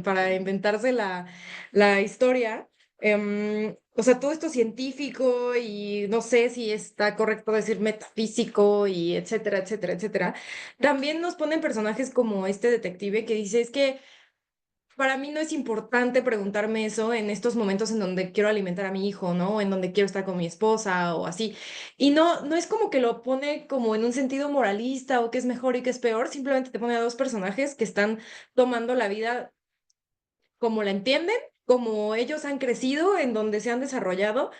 para inventarse la historia, O sea, todo esto científico y no sé si está correcto decir metafísico y etcétera, etcétera, etcétera. También nos ponen personajes como este detective que dice, es que para mí no es importante preguntarme eso en estos momentos en donde quiero alimentar a mi hijo, ¿no? En donde quiero estar con mi esposa o así. Y no es como que lo pone como en un sentido moralista o que es mejor y que es peor, simplemente te pone a dos personajes que están tomando la vida como la entienden, como ellos han crecido, en donde se han desarrollado,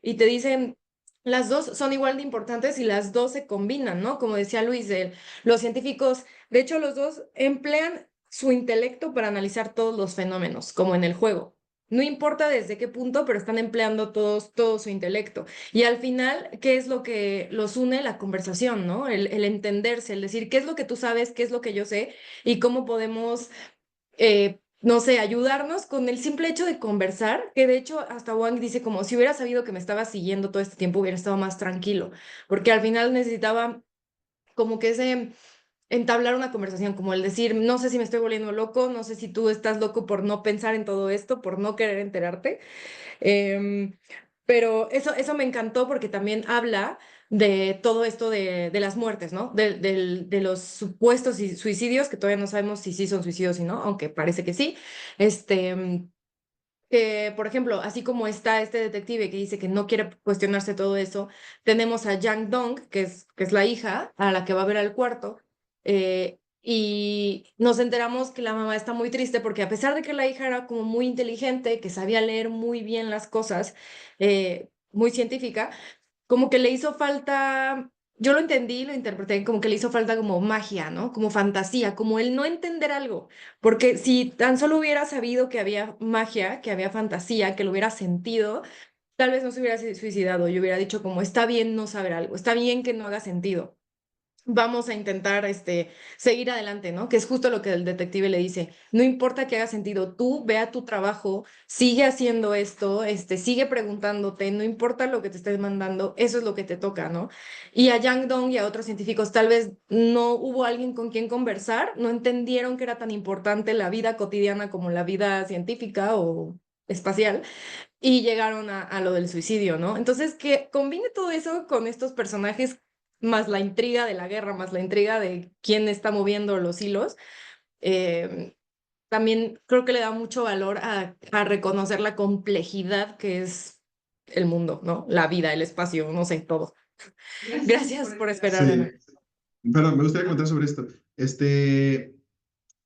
y te dicen, las dos son igual de importantes y las dos se combinan, ¿no? Como decía Luis, los científicos, de hecho, los dos emplean su intelecto para analizar todos los fenómenos, como en el juego. No importa desde qué punto, pero están empleando todo su intelecto. Y al final, ¿qué es lo que los une? La conversación, ¿no? El entenderse, el decir, ¿qué es lo que tú sabes? ¿Qué es lo que yo sé? Y cómo podemos no sé, ayudarnos con el simple hecho de conversar, que de hecho hasta Wang dice como si hubiera sabido que me estaba siguiendo todo este tiempo, hubiera estado más tranquilo, porque al final necesitaba como que ese entablar una conversación, como el decir, no sé si me estoy volviendo loco, no sé si tú estás loco por no pensar en todo esto, por no querer enterarte. Em, pero eso me encantó porque también habla de todo esto de las muertes, ¿no? De los supuestos suicidios, que todavía no sabemos si sí son suicidios o no, aunque parece que sí. Este, que, por ejemplo, así como está este detective que dice que no quiere cuestionarse todo eso, tenemos a Yang Dong, que es la hija a la que va a ver al cuarto, y nos enteramos que la mamá está muy triste porque a pesar de que la hija era como muy inteligente, que sabía leer muy bien las cosas, muy científica, como que le hizo falta, yo lo entendí, lo interpreté como que le hizo falta como magia, ¿no? Como fantasía, como el no entender algo. Porque si tan solo hubiera sabido que había magia, que había fantasía, que lo hubiera sentido, tal vez no se hubiera suicidado. Yo hubiera dicho como, está bien no saber algo, está bien que no haga sentido. Vamos a intentar seguir adelante, ¿no? Que es justo lo que el detective le dice. No importa que haga sentido, tú ve a tu trabajo, sigue haciendo esto, sigue preguntándote, no importa lo que te estés mandando, eso es lo que te toca, ¿no? Y a Yang Dong y a otros científicos tal vez no hubo alguien con quien conversar, no entendieron que era tan importante la vida cotidiana como la vida científica o espacial y llegaron a lo del suicidio, ¿no? Entonces, que combine todo eso con estos personajes, más la intriga de la guerra, más la intriga de quién está moviendo los hilos, eh, también creo que le da mucho valor a reconocer la complejidad que es el mundo, ¿no? La vida, el espacio, no sé, todo. Gracias por esperar, Sí, Ana. perdón, me gustaría contar sobre esto.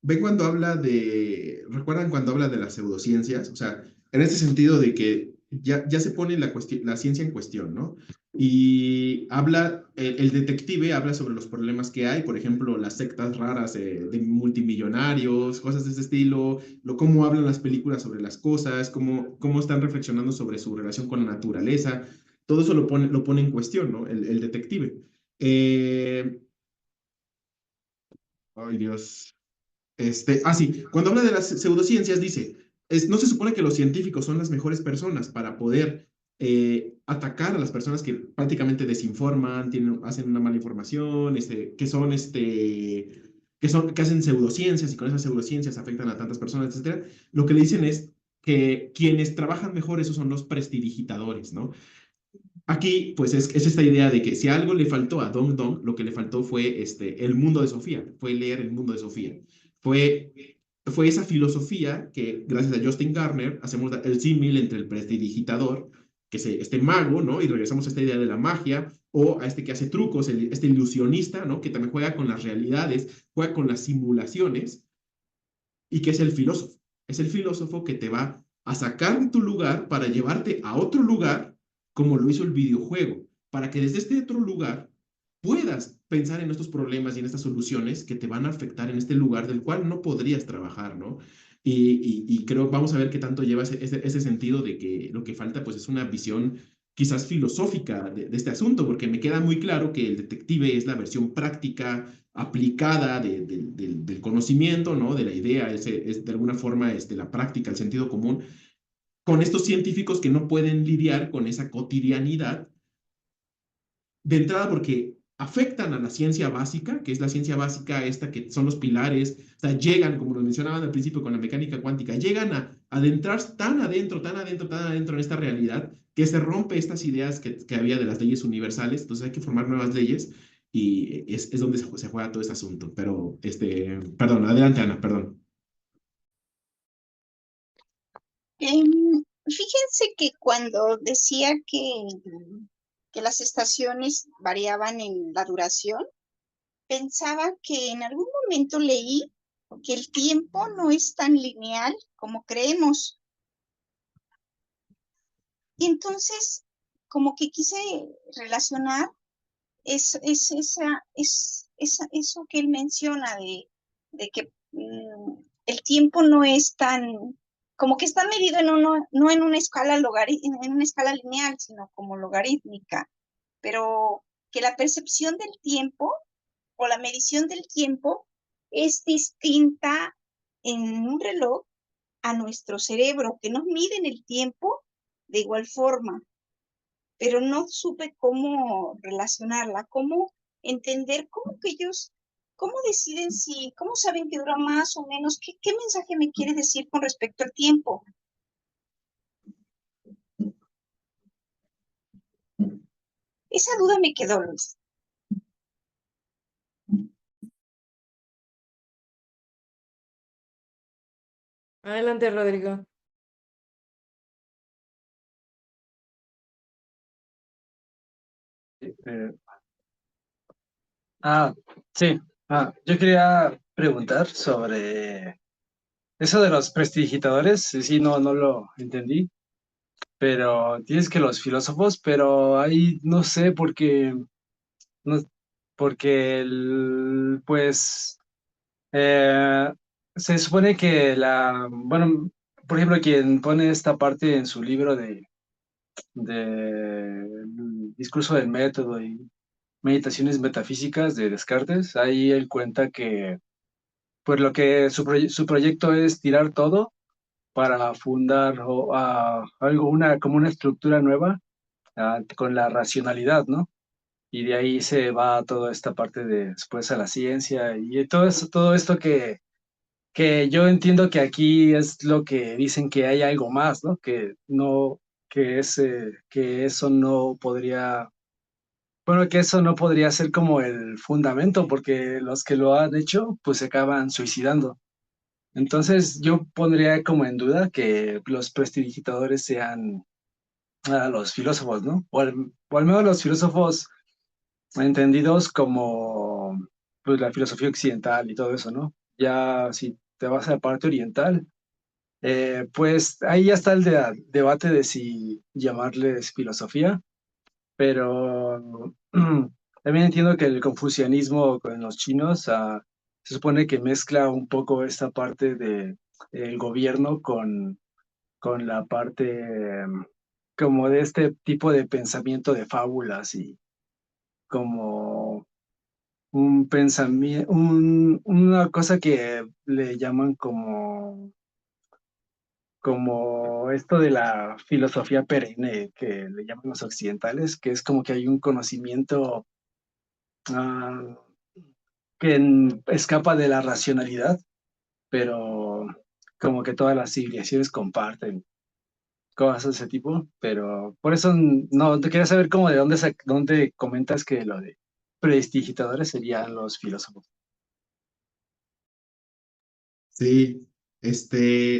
Ven cuando habla de, ¿recuerdan cuando habla de las pseudociencias? O sea, en este sentido de que ya se pone la ciencia en cuestión, ¿no? Y habla, el detective habla sobre los problemas que hay, por ejemplo, las sectas raras de multimillonarios, cosas de ese estilo, cómo hablan las películas sobre las cosas, cómo están reflexionando sobre su relación con la naturaleza. Todo eso lo pone en cuestión, ¿no? El detective. Eh, Ay, Dios. Sí, cuando habla de las pseudociencias dice, no se supone que los científicos son las mejores personas para poder atacar a las personas que prácticamente desinforman, hacen una mala información, que hacen pseudociencias y con esas pseudociencias afectan a tantas personas, etcétera. Lo que le dicen es que quienes trabajan mejor, esos son los prestidigitadores, ¿no? Aquí, pues es esta idea de que si algo le faltó a Dong Dong, lo que le faltó fue el mundo de Sofía, fue leer el mundo de Sofía. Fue, fue esa filosofía que, gracias a Justin Garner, hacemos el símil entre el prestidigitador, que es este mago, ¿no? Y regresamos a esta idea de la magia, o a este que hace trucos, este ilusionista, ¿no? Que también juega con las realidades, juega con las simulaciones, y que es el filósofo. Es el filósofo que te va a sacar de tu lugar para llevarte a otro lugar, como lo hizo el videojuego, para que desde este otro lugar puedas pensar en estos problemas y en estas soluciones que te van a afectar en este lugar del cual no podrías trabajar, ¿no? Y creo, vamos a ver qué tanto lleva ese sentido de que lo que falta pues es una visión quizás filosófica de este asunto, porque me queda muy claro que el detective es la versión práctica, aplicada del conocimiento, ¿no? De la idea, es de alguna forma la práctica, el sentido común, con estos científicos que no pueden lidiar con esa cotidianidad de entrada porque afectan a la ciencia básica, que es la ciencia básica esta que son los pilares, o sea, llegan, como lo mencionaban al principio con la mecánica cuántica, llegan a adentrarse tan adentro, tan adentro, tan adentro en esta realidad, que se rompe estas ideas que había de las leyes universales, entonces hay que formar nuevas leyes y es donde se juega todo ese asunto. Pero, perdón, adelante, Ana, perdón. Fíjense que cuando decía que las estaciones variaban en la duración, pensaba que en algún momento leí que el tiempo no es tan lineal como creemos. Y entonces, como que quise relacionar eso que él menciona de que el tiempo no es tan, como que está medido no en una escala en una escala lineal, sino como logarítmica, pero que la percepción del tiempo o la medición del tiempo es distinta en un reloj a nuestro cerebro, que no miden el tiempo de igual forma, pero no supe cómo relacionarla, cómo entender cómo que ellos, cómo deciden si, cómo saben que dura más o menos, qué mensaje me quiere decir con respecto al tiempo. Esa duda me quedó, Luis. Adelante, Rodrigo. Eh, sí. Yo quería preguntar sobre eso de los prestidigitadores. Sí, no lo entendí, pero tienes que los filósofos, pero ahí no sé, no, porque pues eh, se supone que bueno, por ejemplo, quien pone esta parte en su libro de discurso del método y meditaciones metafísicas de Descartes, ahí él cuenta que pues lo que su proyecto es tirar todo para fundar algo, como una estructura nueva, con la racionalidad, ¿no? Y de ahí se va toda esta parte de después a la ciencia y todo eso, todo esto que yo entiendo que aquí es lo que dicen que hay algo más, ¿no? Que no, que eso no podría, bueno, que eso no podría ser como el fundamento, porque los que lo han hecho, pues se acaban suicidando. Entonces yo pondría como en duda que los prestidigitadores sean los filósofos, ¿no? O al menos los filósofos entendidos como pues, la filosofía occidental y todo eso, ¿no? Ya si te vas a la parte oriental, pues ahí ya está el debate de si llamarles filosofía, pero también entiendo que el confucianismo con los chinos se supone que mezcla un poco esta parte de el gobierno con la parte como de este tipo de pensamiento de fábulas y como un pensamiento, una cosa que le llaman como esto de la filosofía perenne, que le llaman los occidentales, que es como que hay un conocimiento ah, que escapa de la racionalidad, pero como que todas las civilizaciones comparten cosas de ese tipo, pero por eso no, te quería saber como de dónde comentas que lo de prestidigitadores serían los filósofos. Sí,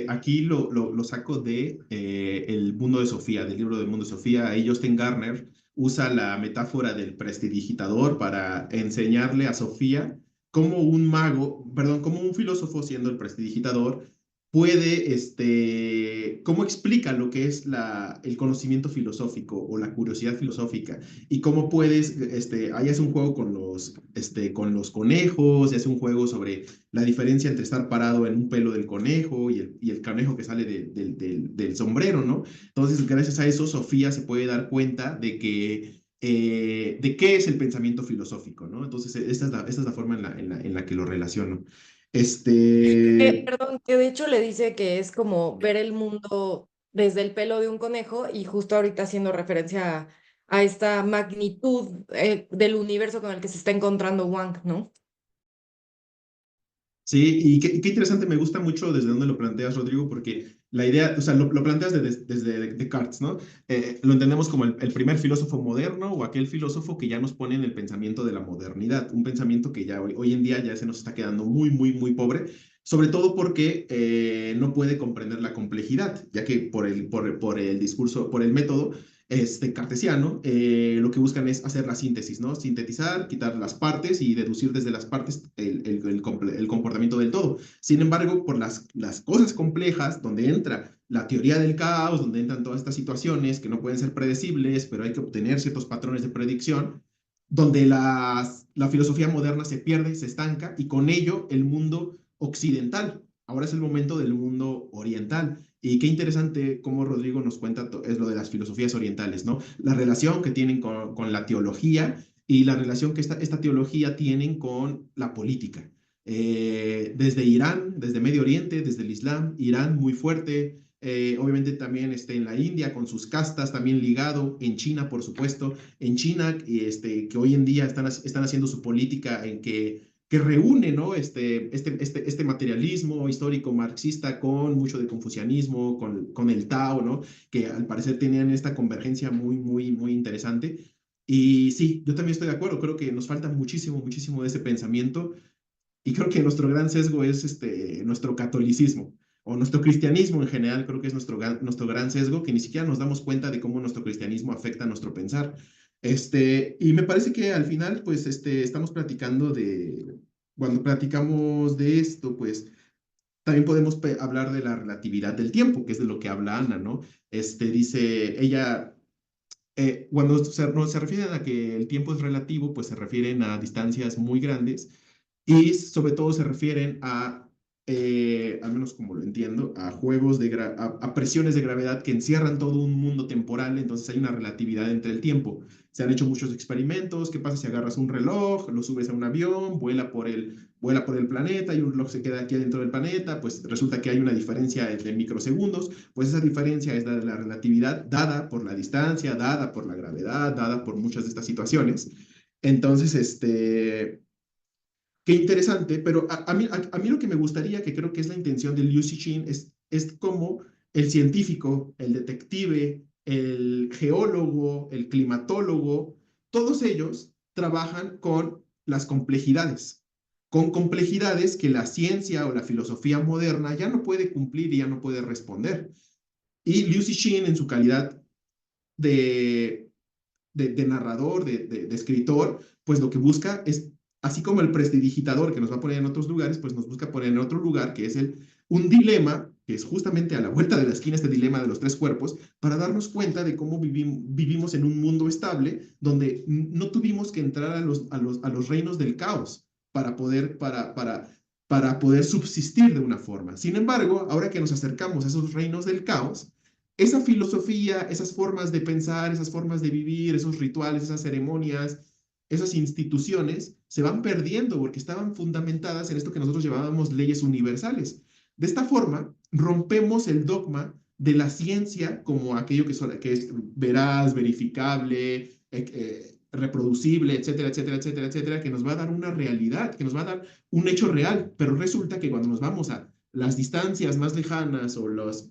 aquí lo saco de El Mundo de Sofía, del libro del Mundo de Sofía. Ahí Justin Garner usa la metáfora del prestidigitador para enseñarle a Sofía cómo un mago, perdón, cómo un filósofo siendo el prestidigitador puede, cómo explica lo que es el conocimiento filosófico o la curiosidad filosófica y cómo puedes, ahí hace un juego con los conejos, y hace un juego sobre la diferencia entre estar parado en un pelo del conejo y el conejo que sale del sombrero, ¿no? Entonces, gracias a eso, Sofía se puede dar cuenta de qué es el pensamiento filosófico, ¿no? Entonces, esta es la forma en la que lo relaciono. Este, Perdón, que de hecho le dice que es como ver el mundo desde el pelo de un conejo y justo ahorita haciendo referencia a esta magnitud del universo con el que se está encontrando Wang, ¿no? Sí, y qué interesante, me gusta mucho desde donde lo planteas, Rodrigo, porque la idea, o sea, lo planteas desde Descartes, ¿no? Lo entendemos como el primer filósofo moderno o aquel filósofo que ya nos pone en el pensamiento de la modernidad, un pensamiento que ya hoy en día ya se nos está quedando muy, muy, muy pobre, sobre todo porque no puede comprender la complejidad, ya que por el discurso, por el método cartesiano, lo que buscan es hacer la síntesis, ¿no? Sintetizar, quitar las partes y deducir desde las partes el comportamiento del todo. Sin embargo, por las cosas complejas, donde entra la teoría del caos, donde entran todas estas situaciones que no pueden ser predecibles, pero hay que obtener ciertos patrones de predicción, donde la filosofía moderna se pierde, se estanca, y con ello el mundo occidental. Ahora es el momento del mundo oriental. Y qué interesante cómo Rodrigo nos cuenta es lo de las filosofías orientales, ¿no? La relación que tienen con la teología y la relación que esta teología tienen con la política. Desde Irán, desde Medio Oriente, desde el Islam, Irán muy fuerte, obviamente también en la India con sus castas, también ligado, en China, por supuesto, en China, que hoy en día están haciendo su política en que reúne, ¿no? Este materialismo histórico marxista con mucho de confucianismo, con el Tao, ¿no? Que al parecer tenían esta convergencia muy, muy, muy interesante. Y sí, yo también estoy de acuerdo, creo que nos falta muchísimo, muchísimo de ese pensamiento, y creo que nuestro gran sesgo es nuestro catolicismo o nuestro cristianismo en general, creo que es nuestro gran sesgo, que ni siquiera nos damos cuenta de cómo nuestro cristianismo afecta a nuestro pensar. Y me parece que al final, pues, estamos platicando cuando platicamos de esto, pues, también podemos hablar de la relatividad del tiempo, que es de lo que habla Ana, ¿no? Dice ella, cuando no, se refieren a que el tiempo es relativo, pues se refieren a distancias muy grandes y sobre todo se refieren al menos como lo entiendo, a juegos a presiones de gravedad que encierran todo un mundo temporal, entonces hay una relatividad entre el tiempo. Se han hecho muchos experimentos. ¿Qué pasa si agarras un reloj, lo subes a un avión, vuela por el planeta y un reloj se queda aquí adentro del planeta? Pues resulta que hay una diferencia de microsegundos. Pues esa diferencia es la relatividad dada por la distancia, dada por la gravedad, dada por muchas de estas situaciones. Entonces, qué interesante, pero a mí lo que me gustaría, que creo que es la intención de Liu Cixin, es cómo el científico, el detective, el geólogo, el climatólogo, todos ellos trabajan con complejidades que la ciencia o la filosofía moderna ya no puede cumplir y ya no puede responder. Y Liu Cixin, en su calidad de, de narrador, de escritor, pues lo que busca es, así como el prestidigitador que nos va a poner en otros lugares, pues nos busca poner en otro lugar, que es un dilema, que es justamente a la vuelta de la esquina este dilema de los tres cuerpos, para darnos cuenta de cómo vivimos en un mundo estable, donde no tuvimos que entrar a los reinos del caos para poder subsistir de una forma. Sin embargo, ahora que nos acercamos a esos reinos del caos, esa filosofía, esas formas de pensar, esas formas de vivir, esos rituales, esas ceremonias, esas instituciones se van perdiendo porque estaban fundamentadas en esto que nosotros llamábamos leyes universales. De esta forma, rompemos el dogma de la ciencia como aquello que es veraz, verificable, reproducible, etcétera, etcétera, etcétera, etcétera, que nos va a dar una realidad, que nos va a dar un hecho real, pero resulta que cuando nos vamos a las distancias más lejanas o las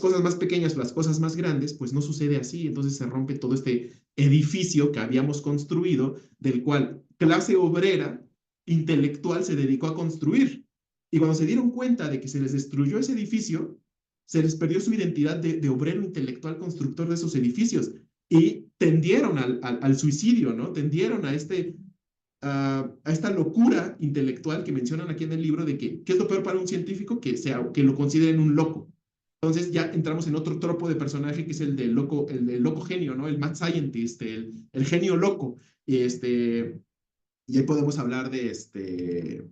cosas más pequeñas o las cosas más grandes, pues no sucede así. Entonces se rompe todo este edificio que habíamos construido, del cual clase obrera intelectual se dedicó a construir. Y cuando se dieron cuenta de que se les destruyó ese edificio, se les perdió su identidad de obrero intelectual constructor de esos edificios y tendieron al suicidio, ¿no? Tendieron a esta locura intelectual que mencionan aquí en el libro de que, ¿qué es lo peor para un científico? Que lo consideren un loco. Entonces ya entramos en otro tropo de personaje que es el del loco genio, ¿no? El mad scientist, el genio loco. Y ahí podemos hablar de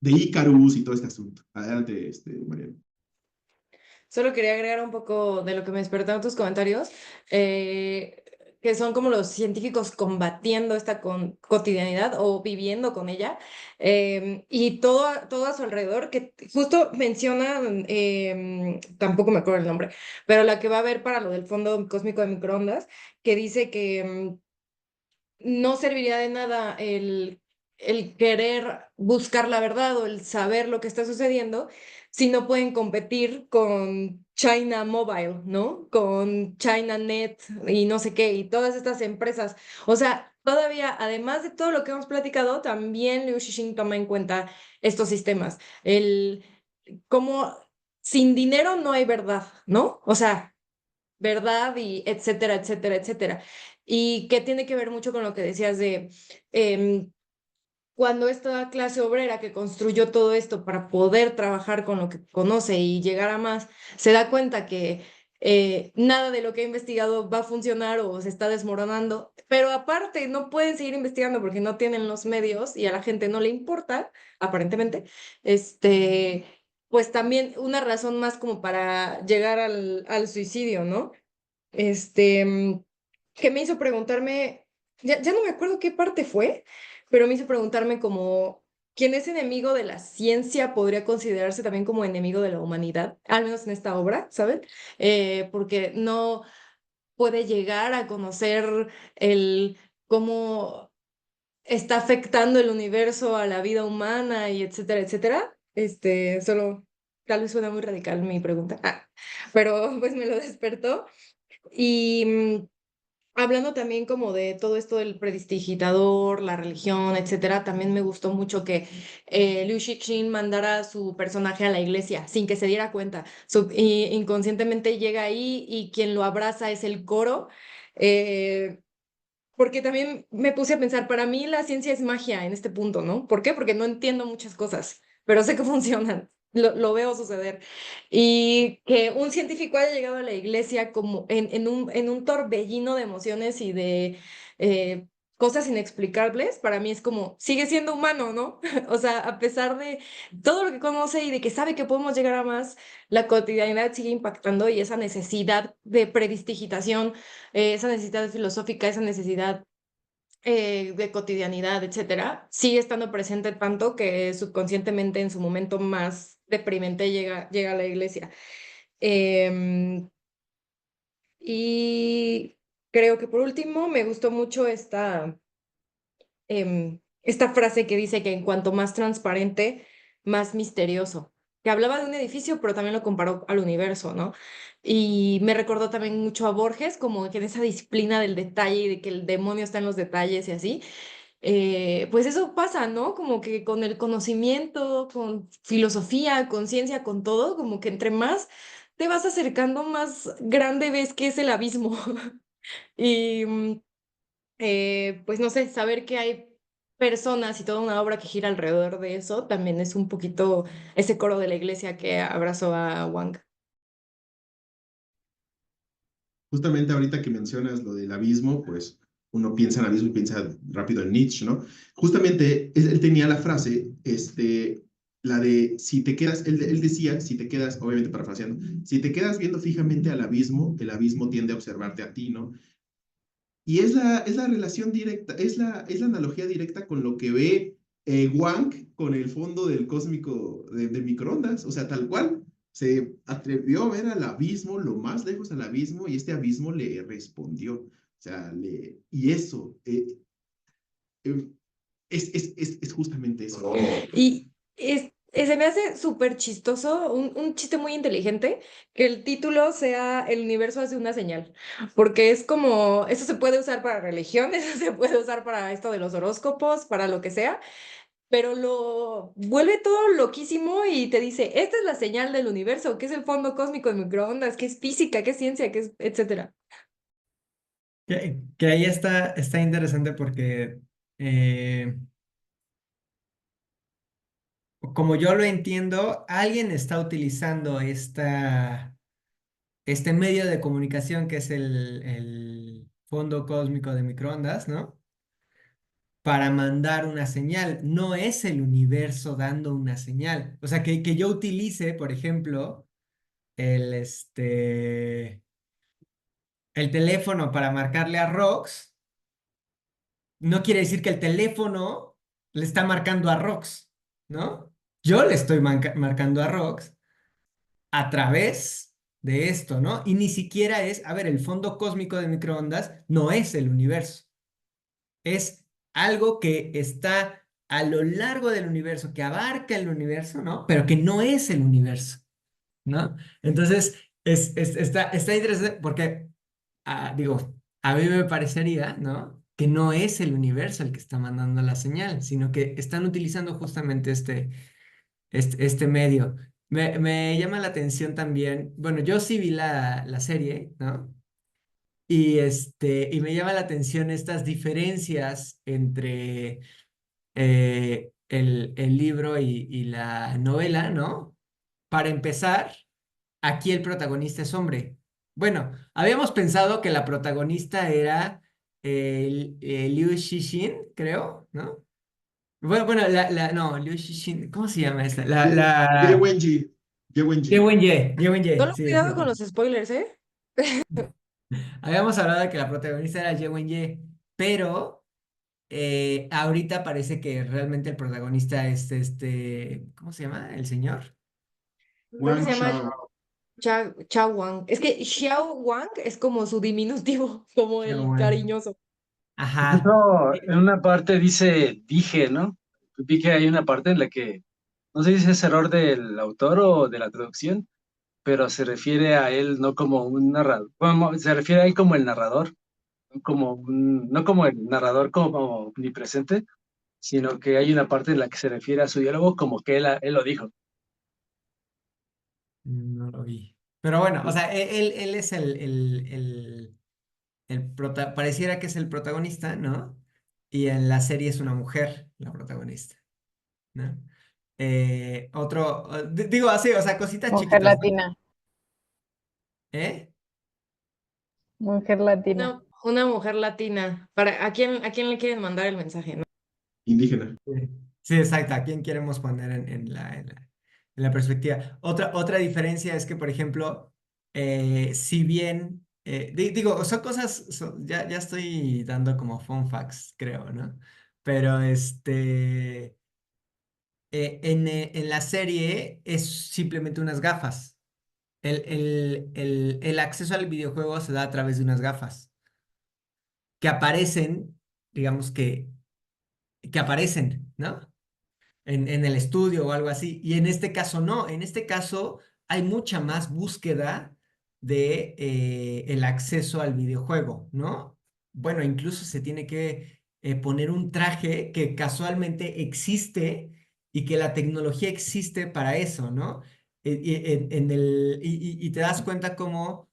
Icarus y todo este asunto. Adelante, Mariano. Solo quería agregar un poco de lo que me despertaron tus comentarios. Eh, que son como los científicos combatiendo esta cotidianidad o viviendo con ella, y todo a su alrededor, que justo mencionan, tampoco me acuerdo el nombre, pero la que va a ver para lo del fondo cósmico de microondas, que dice que no serviría de nada el querer buscar la verdad o el saber lo que está sucediendo si no pueden competir con China Mobile, ¿no? Con China Net y no sé qué, y todas estas empresas. O sea, todavía, además de todo lo que hemos platicado, también Liu Xixing toma en cuenta estos sistemas. El cómo sin dinero no hay verdad, ¿no? O sea, verdad y etcétera, etcétera, etcétera. Y que tiene que ver mucho con lo que decías de em, cuando esta clase obrera que construyó todo esto para poder trabajar con lo que conoce y llegar a más, se da cuenta que nada de lo que ha investigado va a funcionar o se está desmoronando, pero aparte no pueden seguir investigando porque no tienen los medios y a la gente no le importa, aparentemente, pues también una razón más como para llegar al suicidio, ¿no? este, mm, que me hizo preguntarme, ya no me acuerdo qué parte fue, pero me hizo preguntarme como, ¿quién es enemigo de la ciencia podría considerarse también como enemigo de la humanidad? Al menos en esta obra, ¿saben? Porque no puede llegar a conocer el cómo está afectando el universo a la vida humana y etcétera, etcétera. Solo tal vez suena muy radical mi pregunta, pero pues me lo despertó. Y hablando también como de todo esto del prestidigitador, la religión, etcétera, también me gustó mucho que Liu Xixin mandara a su personaje a la iglesia sin que se diera cuenta. Inconscientemente llega ahí y quien lo abraza es el coro. eh, Porque también me puse a pensar, para mí la ciencia es magia en este punto, ¿no? ¿Por qué? Porque no entiendo muchas cosas, pero sé que funcionan, lo veo suceder. Y que un científico haya llegado a la iglesia como en un torbellino de emociones y de eh, cosas inexplicables, para mí es como, sigue siendo humano, ¿no? O sea, a pesar de todo lo que conoce y de que sabe que podemos llegar a más, la cotidianidad sigue impactando y esa necesidad de prestidigitación, esa necesidad filosófica, esa necesidad de cotidianidad, etcétera, sigue estando presente tanto que subconscientemente en su momento más deprimente llega a la iglesia. Em, y creo que por último me gustó mucho esta frase que dice que en cuanto más transparente, más misterioso, que hablaba de un edificio, pero también lo comparó al universo, ¿no? Y me recordó también mucho a Borges, como que en esa disciplina del detalle y de que el demonio está en los detalles y así. Pues eso pasa, ¿no? Como que con el conocimiento, con filosofía, con ciencia, con todo, como que entre más te vas acercando, más grande ves que es el abismo. Y pues no sé, saber que hay personas y toda una obra que gira alrededor de eso, también es un poquito ese coro de la iglesia que abrazó a Wang. Justamente ahorita que mencionas lo del abismo, pues uno piensa en abismo y piensa rápido en Nietzsche, ¿no? Justamente él tenía la frase, la de, si te quedas, él decía, si te quedas, obviamente parafraseando, si te quedas viendo fijamente al abismo, el abismo tiende a observarte a ti, ¿no? Y es la relación directa, es la analogía directa con lo que ve Wang con el fondo del cósmico de microondas, o sea, tal cual. Se atrevió a ver al abismo, lo más lejos al abismo, y este abismo le respondió. O sea, y eso eh, es justamente eso, ¿no? Y se me hace súper chistoso, un chiste muy inteligente, que el título sea El universo hace una señal, porque es como, eso se puede usar para religión, eso se puede usar para esto de los horóscopos, para lo que sea, pero lo vuelve todo loquísimo y te dice, esta es la señal del universo, que es el fondo cósmico de microondas, que es física, que es ciencia, que es, etcétera. Que ahí está interesante porque eh, como yo lo entiendo, alguien está utilizando este medio de comunicación que es el fondo cósmico de microondas, ¿no? Para mandar una señal. No es el universo dando una señal. O sea, que yo utilice, por ejemplo, el, el teléfono para marcarle a Rox, no quiere decir que el teléfono le está marcando a Rox, ¿no? Yo le estoy marcando a Rox a través de esto, ¿no? Y ni siquiera es, a ver, el fondo cósmico de microondas no es el universo, es algo que está a lo largo del universo, que abarca el universo, ¿no? Pero que no es el universo, ¿no? Entonces, está interesante porque, digo, a mí me parecería, ¿no? Que no es el universo el que está mandando la señal, sino que están utilizando justamente este medio. Me llama la atención también, bueno, yo sí vi la serie, ¿no? Y me llama la atención estas diferencias entre el libro y la novela, ¿no? Para empezar, aquí el protagonista es hombre. Bueno, habíamos pensado que la protagonista era Liu Xixin, creo, ¿no? Bueno, no, Liu Xixin, ¿cómo se llama esta? Ye Wenji. Ye Ye Wenji. Wenye, Ye Wenye, Solo sí, cuidado con exacto. los spoilers, ¿eh? Habíamos hablado de que la protagonista era Ye Wenye, pero ahorita parece que realmente el protagonista es ¿cómo se llama? ¿El señor? Creo que Wang se llama Shao. Chao Wang. Es que Xiao Wang es como su diminutivo, como Xiao el Wan. cariñoso. Ajá. Incluso en una parte dice dije, ¿no? Vi que hay una parte en la que, no sé si es error del autor o de la traducción, pero se refiere a él no como un narrador, bueno, se refiere a él como el narrador, no como el narrador como omnipresente, sino que hay una parte en la que se refiere a su diálogo como que él lo dijo. No lo vi. Pero bueno, o sea, él es pareciera que es el protagonista, ¿no? Y en la serie es una mujer la protagonista, ¿no? Digo así, o sea, cositas Mujer chiquitas, ¿no? latina, ¿Eh? mujer latina. Una mujer latina. A quién le quieren mandar el mensaje, no? Indígena. Sí, sí, exacto. ¿A quién queremos poner en la perspectiva? Otra diferencia es que, por ejemplo, si bien, digo, son cosas, ya estoy dando como fun facts, creo, ¿no? Pero en la serie es simplemente unas gafas. El acceso al videojuego se da a través de unas gafas que aparecen, digamos que aparecen, ¿no? En el estudio o algo así. Y en este caso no, en este caso hay mucha más búsqueda de el acceso al videojuego, ¿no? Bueno, incluso se tiene que poner un traje que casualmente existe y que la tecnología existe para eso, ¿no? Y te das cuenta cómo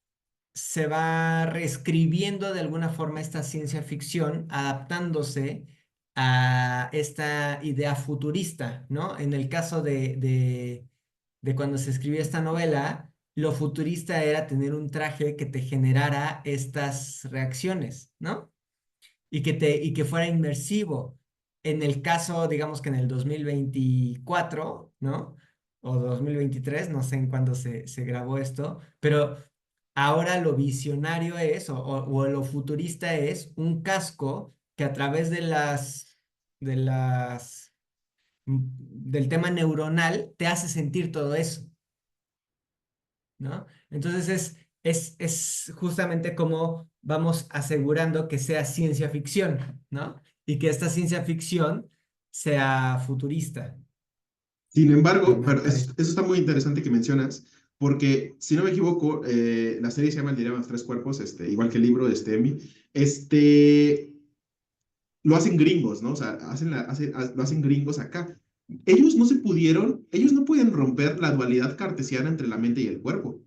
se va reescribiendo de alguna forma esta ciencia ficción, adaptándose a esta idea futurista, ¿no? En el caso de cuando se escribió esta novela, lo futurista era tener un traje que te generara estas reacciones, ¿no? Y que fuera inmersivo. En el caso, digamos que en el 2024, ¿no? O 2023, no sé en cuándo se grabó esto, pero ahora lo visionario es, o lo futurista es, un casco que a través del tema neuronal te hace sentir todo eso, ¿no? Entonces es justamente como vamos asegurando que sea ciencia ficción, ¿no? Y que esta ciencia ficción sea futurista. Sin embargo, Me pero parece. eso está muy interesante que mencionas, porque si no me equivoco, la serie se llama El Dilema de los Tres Cuerpos, igual que el libro de Emi. Este, lo hacen gringos, ¿no? O sea, lo hacen gringos acá. Ellos no pueden romper la dualidad cartesiana entre la mente y el cuerpo.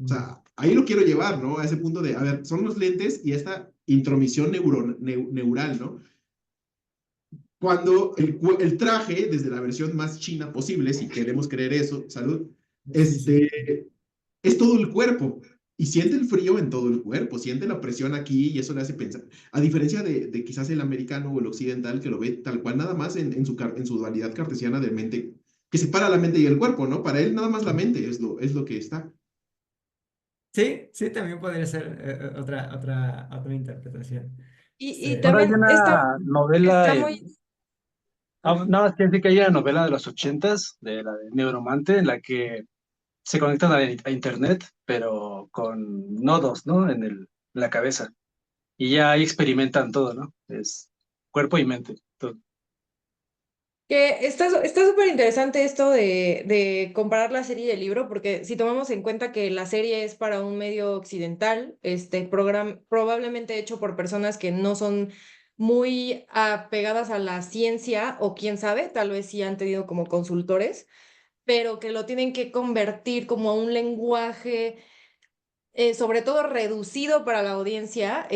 O sea, ahí lo quiero llevar, ¿no? A ese punto de, a ver, son los lentes y esta intromisión neural, ¿no? Cuando el traje, desde la versión más china posible, si queremos creer eso, salud, Sí, sí. es todo el cuerpo. Y siente el frío en todo el cuerpo, siente la presión aquí y eso le hace pensar. A diferencia de quizás el americano o el occidental que lo ve tal cual nada más en su dualidad cartesiana de mente, que separa la mente y el cuerpo, ¿no? Para él nada más la mente es lo que está. Sí, sí, también podría ser otra interpretación. Y Sí. Ahora hay también una novela está muy... en... nada más que decir que hay una novela de los ochentas, de la de Neuromante, en la que se conectan a internet, pero con nodos, ¿no? En la cabeza. Y ya ahí experimentan todo, ¿no? Es cuerpo y mente, todo. Que está súper interesante esto de comparar la serie y el libro, porque si tomamos en cuenta que la serie es para un medio occidental, probablemente hecho por personas que no son muy apegadas a la ciencia, o quién sabe, tal vez sí han tenido como consultores, pero que lo tienen que convertir como a un lenguaje, sobre todo reducido para la audiencia,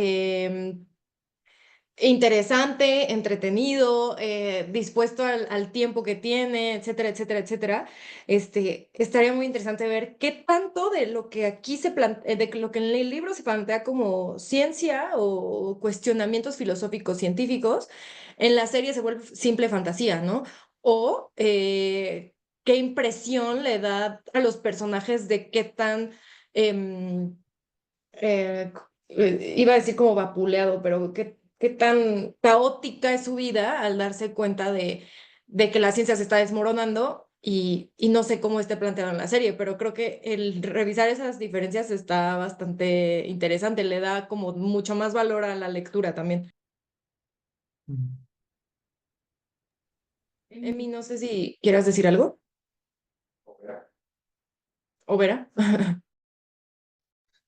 interesante, entretenido, dispuesto al tiempo que tiene, etcétera, etcétera, etcétera. Estaría muy interesante ver qué tanto de lo que aquí se plantea, de lo que en el libro se plantea como ciencia o cuestionamientos filosóficos científicos, en la serie se vuelve simple fantasía, ¿no? O qué impresión le da a los personajes de qué tan... em, iba a decir como vapuleado, pero qué tan caótica es su vida al darse cuenta de que la ciencia se está desmoronando, y no sé cómo esté planteado en la serie, pero creo que el revisar esas diferencias está bastante interesante, le da como mucho más valor a la lectura también. Mm. Emi, no sé si quieras decir algo, o Vera.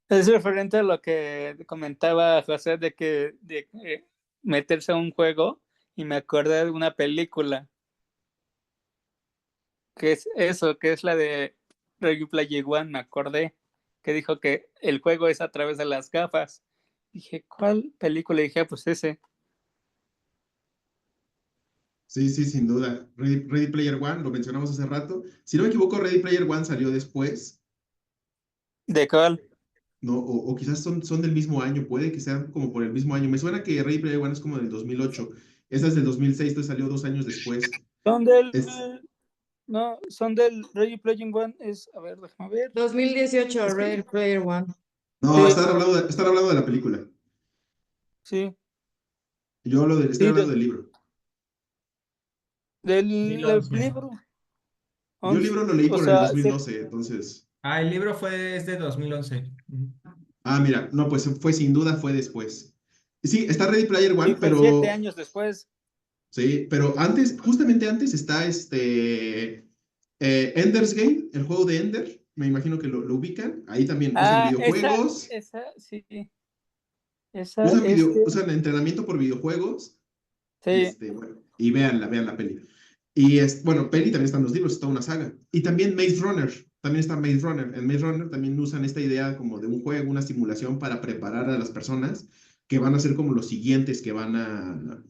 Es referente a lo que comentaba José de que meterse a un juego y me acordé de una película que es eso, que es la de Ready Player One, me acordé, que dijo que el juego es a través de las gafas. Dije, ¿cuál película? Y dije, pues ese. Sí, sí, sin duda. Ready Player One, lo mencionamos hace rato. Si no me equivoco, Ready Player One salió después, ¿De cuál? ¿no? O quizás son del mismo año, puede que sean como por el mismo año. Me suena que Ready Player One es como del 2008. Esta es del 2006, entonces salió 2 años después. Son del... Es, No, son del Ready Player One. A ver, déjame ver. 2018, es que, Ready Player One. no, Sí, están hablando de la película. sí, Estoy sí, hablando del libro. del 2011. libro. Yo el 11. libro lo leí O por el sea, sí, 2012, entonces. Ah, el libro es de 2011. Ujú. Ah, mira, no, pues fue sin duda, fue después. Sí, está Ready Player sí, One, fue 7 pero años después. sí, pero antes, justamente antes está Ender's Game, el juego de Ender. Me imagino que lo ubican. Ahí también usan Ah, videojuegos, sí, esa, usan entrenamiento por videojuegos. sí, Bueno, y vean la peli. Bueno, peli también están los libros, está una saga. Y también Maze Runner, también está Maze Runner. En Maze Runner también usan esta idea como de un juego, una simulación para preparar a las personas que van a ser como los siguientes que van a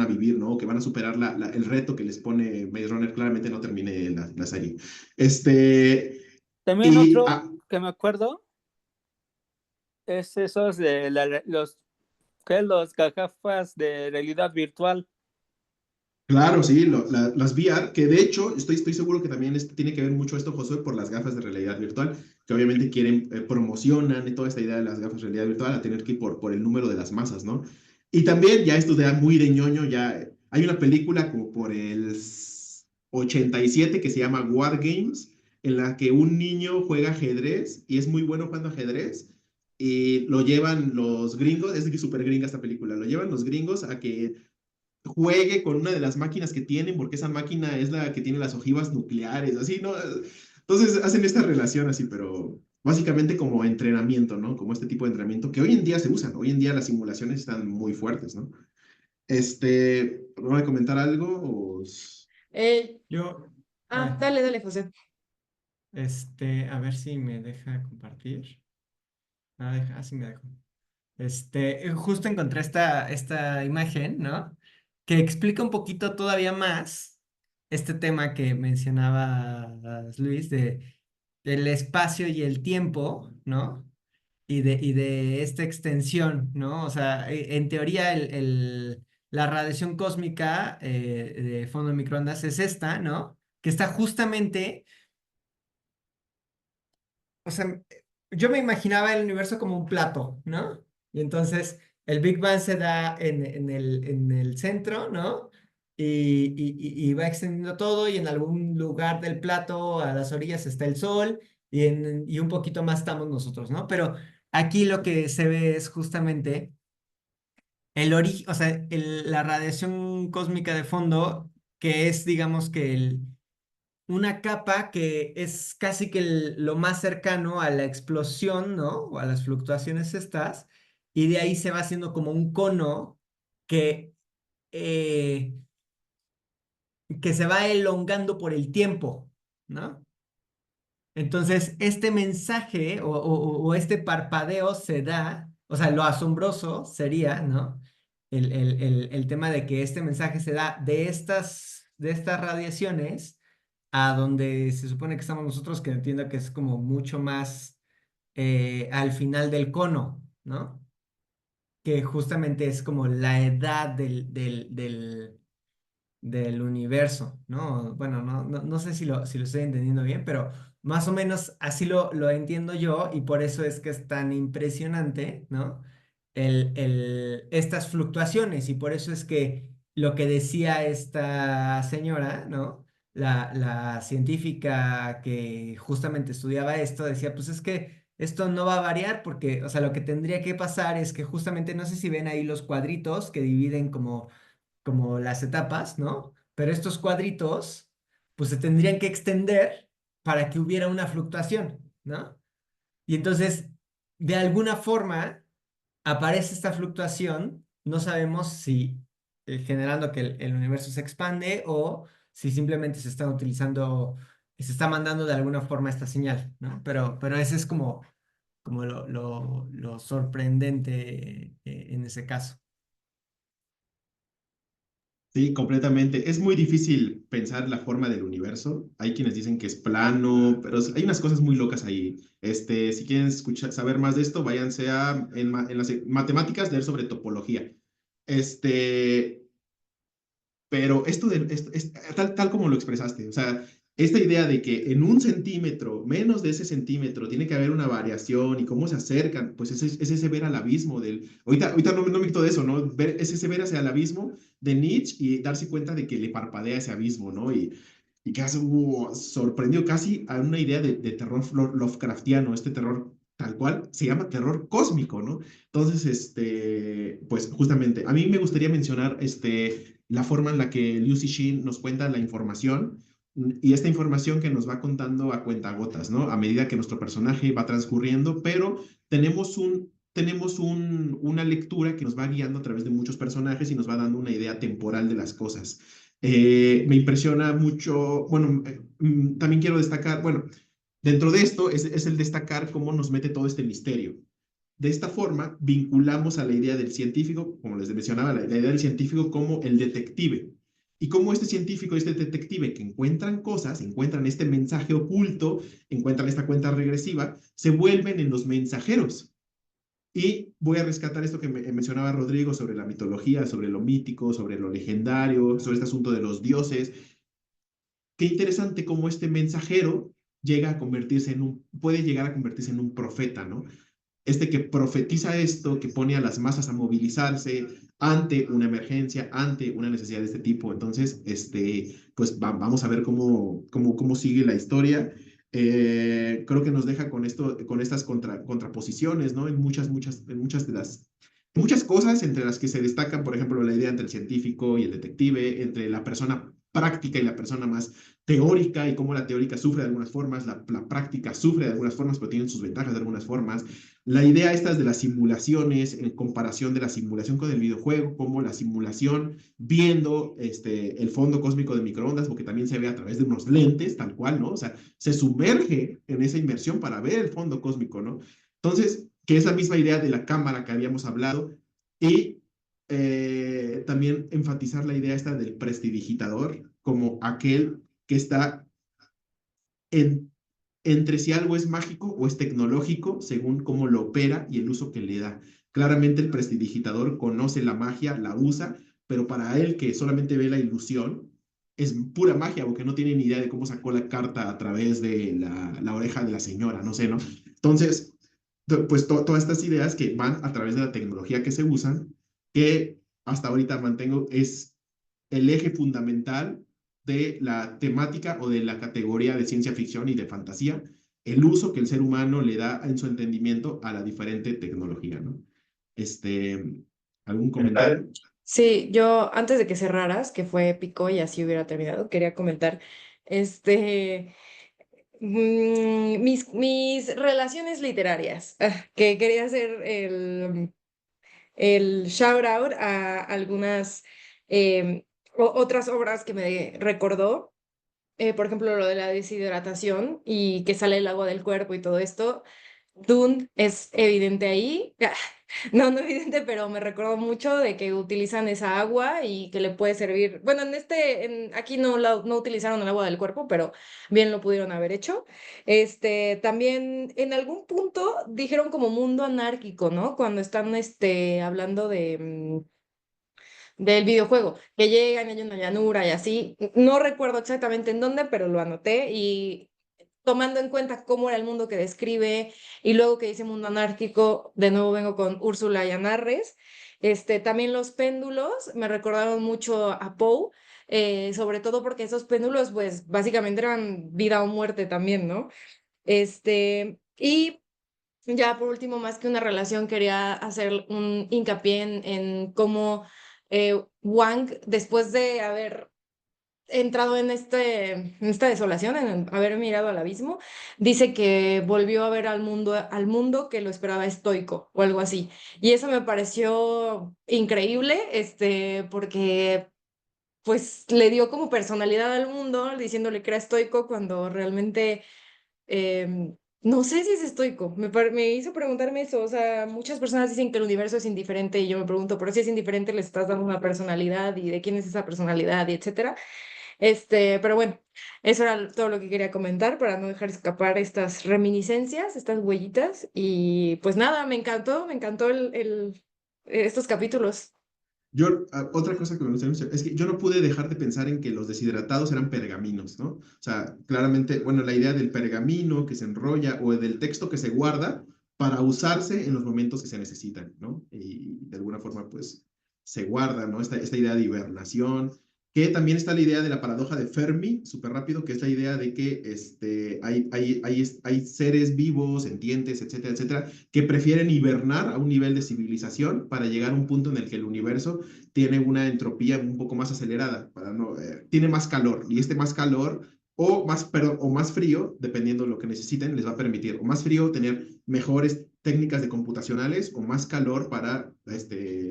vivir, ¿no? Que van a superar el reto que les pone Maze Runner. Claramente no termine la serie. también Y otro que me acuerdo es esos de los gafas de realidad virtual. claro, sí, las VR, que de hecho estoy seguro que también tiene que ver mucho esto, Josué, por las gafas de realidad virtual, que obviamente quieren, promocionan toda esta idea de las gafas de realidad virtual a tener que ir por el número de las masas, ¿no? Y también, ya esto de muy de ñoño, ya hay una película como por el 87 que se llama War Games, en la que un niño juega ajedrez y es muy bueno jugando ajedrez. Y lo llevan los gringos, es súper gringa esta película, lo llevan los gringos a que juegue con una de las máquinas que tienen, porque esa máquina es la que tiene las ojivas nucleares, así, ¿no? Entonces hacen esta relación así, pero básicamente como entrenamiento, ¿no? Como este tipo de entrenamiento que hoy en día se usan, hoy en día las simulaciones están muy fuertes, ¿no? ¿Van a comentar algo? Eh, Yo, ah, dale, José. a ver si me deja compartir. Sí me dejó. Justo encontré esta imagen, ¿no? Que explica un poquito todavía más este tema que mencionabas, Luis, del espacio y el tiempo, ¿no? Y de esta extensión, ¿no? O sea, en teoría la radiación cósmica de fondo de microondas es esta, ¿no? Que está justamente, o sea, yo me imaginaba el universo como un plato, ¿no? Y entonces el Big Bang se da en el centro, ¿no? Y va extendiendo todo y en algún lugar del plato a las orillas está el sol y un poquito más estamos nosotros, ¿no? Pero aquí lo que se ve es justamente el origen, o sea, la radiación cósmica de fondo, que es, digamos que una capa que es casi que lo más cercano a la explosión, ¿no? O a las fluctuaciones estas, y de ahí se va haciendo como un cono que, eh, que se va elongando por el tiempo, ¿no? Entonces, este mensaje o este parpadeo se da, o sea, lo asombroso sería, ¿no? El tema de que este mensaje se da de estas radiaciones a donde se supone que estamos nosotros, que entiendo que es como mucho más al final del cono, ¿no? Que justamente es como la edad del universo, ¿no? Bueno, no sé si lo estoy entendiendo bien, pero más o menos así lo entiendo yo y por eso es que es tan impresionante, ¿no? Estas fluctuaciones y por eso es que lo que decía esta señora, ¿no? La científica que justamente estudiaba esto decía, pues es que esto no va a variar porque, o sea, lo que tendría que pasar es que justamente, no sé si ven ahí los cuadritos que dividen como las etapas, ¿no? Pero estos cuadritos, pues se tendrían que extender para que hubiera una fluctuación, ¿no? Y entonces, de alguna forma, aparece esta fluctuación, no sabemos si generando que el universo se expande o si simplemente se está mandando de alguna forma esta señal, ¿no? Pero ese es como lo sorprendente en ese caso. Sí, completamente. Es muy difícil pensar la forma del universo. Hay quienes dicen que es plano, pero hay unas cosas muy locas ahí. Si quieren saber más de esto, váyanse en las matemáticas, leer sobre topología. Este, pero esto es tal como lo expresaste, o sea, esta idea de que en un centímetro, menos de ese centímetro, tiene que haber una variación y cómo se acercan, pues es ese ver al abismo del... Ahorita no me quito de eso, ¿no? Es ese ver hacia el abismo de Nietzsche y darse cuenta de que le parpadea ese abismo, ¿no? Y que hace, sorprendió casi a una idea de terror Lovecraftiano, este terror tal cual, se llama terror cósmico, ¿no? Entonces, pues justamente, a mí me gustaría mencionar, la forma en la que Liu Cixin nos cuenta la información y esta información que nos va contando a cuentagotas, ¿no? A medida que nuestro personaje va transcurriendo, pero una lectura que nos va guiando a través de muchos personajes y nos va dando una idea temporal de las cosas. Me impresiona mucho, bueno, también quiero destacar, bueno, dentro de esto es el destacar cómo nos mete todo este misterio. De esta forma, vinculamos a la idea del científico, como les mencionaba, la idea del científico como el detective. Y cómo este científico, este detective que encuentran cosas, encuentran este mensaje oculto, encuentran esta cuenta regresiva, se vuelven en los mensajeros. Y voy a rescatar esto que mencionaba Rodrigo sobre la mitología, sobre lo mítico, sobre lo legendario, sobre este asunto de los dioses. Qué interesante cómo este mensajero puede llegar a convertirse en un profeta, ¿no? Que profetiza esto, que pone a las masas a movilizarse ante una emergencia, ante una necesidad de este tipo. Entonces, pues vamos a ver cómo sigue la historia. Creo que nos deja con estas contraposiciones, ¿no? En muchas cosas, entre las que se destacan, por ejemplo, la idea entre el científico y el detective, entre la persona práctica y la persona más teórica y cómo la teórica sufre de algunas formas, la práctica sufre de algunas formas, pero tienen sus ventajas de algunas formas. La idea estas de las simulaciones, en comparación de la simulación con el videojuego, como la simulación viendo el fondo cósmico de microondas, porque también se ve a través de unos lentes, tal cual, ¿no? O sea, se sumerge en esa inmersión para ver el fondo cósmico, ¿no? Entonces, que es la misma idea de la cámara que habíamos hablado, y también enfatizar la idea esta del prestidigitador como aquel que está en entre si algo es mágico o es tecnológico según cómo lo opera y el uso que le da. Claramente el prestidigitador conoce la magia, la usa, pero para él que solamente ve la ilusión, es pura magia porque no tiene ni idea de cómo sacó la carta a través de la oreja de la señora, no sé, ¿no? Entonces, Pues todas estas ideas que van a través de la tecnología que se usan, que hasta ahorita mantengo, es el eje fundamental de la temática o de la categoría de ciencia ficción y de fantasía, el uso que el ser humano le da en su entendimiento a la diferente tecnología, ¿no? Este, ¿algún comentario? Sí, yo antes de que cerraras, que fue épico y así hubiera terminado, quería comentar, este, mis relaciones literarias, que quería hacer el shout out a algunas otras obras que me recordó, por ejemplo, lo de la deshidratación y que sale el agua del cuerpo y todo esto. Dune es evidente ahí. No, no evidente, pero me recordó mucho de que utilizan esa agua y que le puede servir. Bueno, aquí no utilizaron el agua del cuerpo, pero bien lo pudieron haber hecho. También en algún punto dijeron como mundo anárquico, ¿no? Cuando están hablando del videojuego, que llegan y hay una llanura y así. No recuerdo exactamente en dónde, pero lo anoté y tomando en cuenta cómo era el mundo que describe y luego que dice mundo anárquico, de nuevo vengo con Úrsula y Anarres. También los péndulos me recordaron mucho a Poe, sobre todo porque esos péndulos pues básicamente eran vida o muerte también, ¿no? Y ya por último, más que una relación, quería hacer un hincapié en cómo Wang, después de haber entrado en esta desolación, en haber mirado al abismo, dice que volvió a ver al mundo que lo esperaba estoico o algo así. Y eso me pareció increíble, porque pues le dio como personalidad al mundo diciéndole que era estoico cuando realmente no sé si es estoico. Me hizo preguntarme eso. O sea, muchas personas dicen que el universo es indiferente y yo me pregunto, pero si es indiferente, le estás dando una personalidad y de quién es esa personalidad y etcétera. Pero bueno, eso era todo lo que quería comentar para no dejar escapar estas reminiscencias, estas huellitas. Y pues nada, me encantó estos capítulos. Otra cosa que me gustaría mencionar es que yo no pude dejar de pensar en que los deshidratados eran pergaminos, ¿no? O sea, claramente, bueno, la idea del pergamino que se enrolla o del texto que se guarda para usarse en los momentos que se necesitan, ¿no? Y de alguna forma, pues, se guarda, ¿no? Esta idea de hibernación, que también está la idea de la paradoja de Fermi, súper rápido, que es la idea de que hay seres vivos, sentientes, etcétera, etcétera, que prefieren hibernar a un nivel de civilización para llegar a un punto en el que el universo tiene una entropía un poco más acelerada, tiene más calor, y este más calor o más frío, dependiendo de lo que necesiten, les va a permitir, o más frío, tener mejores técnicas de computacionales, o más calor para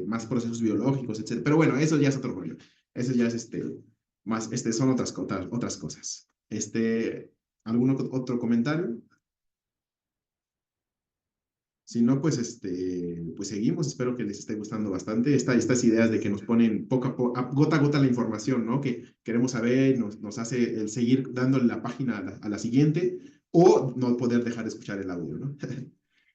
más procesos biológicos, etc. Pero bueno, eso ya es otro rollo. Eso ya es más, son otras cosas. ¿Algún otro comentario? Si no, pues seguimos. Espero que les esté gustando bastante estas ideas de que nos ponen poco gota a gota la información, ¿no? Que queremos saber, nos hace el seguir dándole la página a la siguiente o no poder dejar de escuchar el audio, ¿no?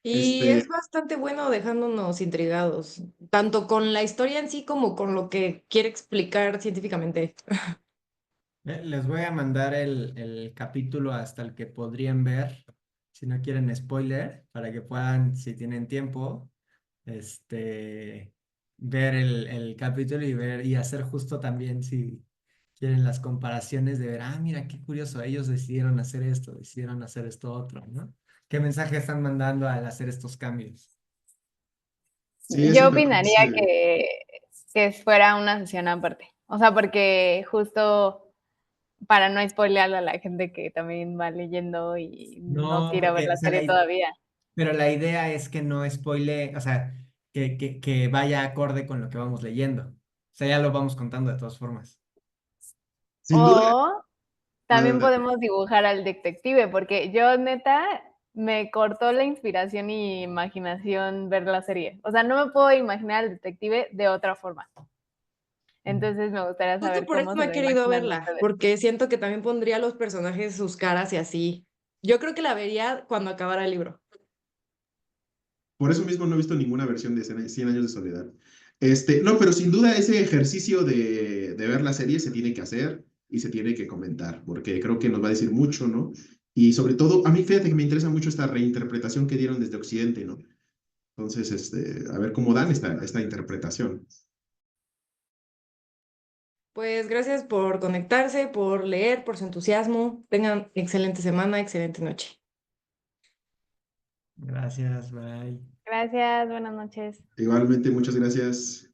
Y Este, es bastante bueno dejándonos intrigados, tanto con la historia en sí como con lo que quiere explicar científicamente. Les voy a mandar el capítulo hasta el que podrían ver, si no quieren spoiler, para que puedan, si tienen tiempo, este, ver el capítulo y ver y hacer justo también si quieren las comparaciones de ver, ah, mira, qué curioso, ellos decidieron hacer esto, decidieron hacer esto otro, ¿no? ¿Qué mensaje están mandando al hacer estos cambios? sí, eso Yo me opinaría parece. que fuera una sesión aparte. O sea, porque justo para no spoilearle a la gente que también va leyendo y no No, quiera ver porque, o la sea, serie todavía. pero la idea es que no spoile, o sea, que vaya acorde con lo que vamos leyendo. O sea, ya lo vamos contando de todas formas. Sin duda, O también adelante. podemos dibujar al detective, porque yo neta me cortó la inspiración y imaginación ver la serie. O sea, no me puedo imaginar al detective de otra forma. Entonces me gustaría Justo saber por cómo eso se no he lo querido imaginan verla, ustedes. porque siento que también pondría a los personajes sus caras y así. Yo creo que la vería cuando acabara el libro. Por eso mismo no he visto ninguna versión de Cien años de soledad. No, pero sin duda ese ejercicio de ver la serie se tiene que hacer y se tiene que comentar, porque creo que nos va a decir mucho, ¿no? Y sobre todo, a mí fíjate que me interesa mucho esta reinterpretación que dieron desde Occidente, ¿no? Entonces, a ver cómo dan esta interpretación. Pues gracias por conectarse, por leer, por su entusiasmo. Tengan excelente semana, excelente noche. Gracias, bye. Gracias, buenas noches. Igualmente, muchas gracias.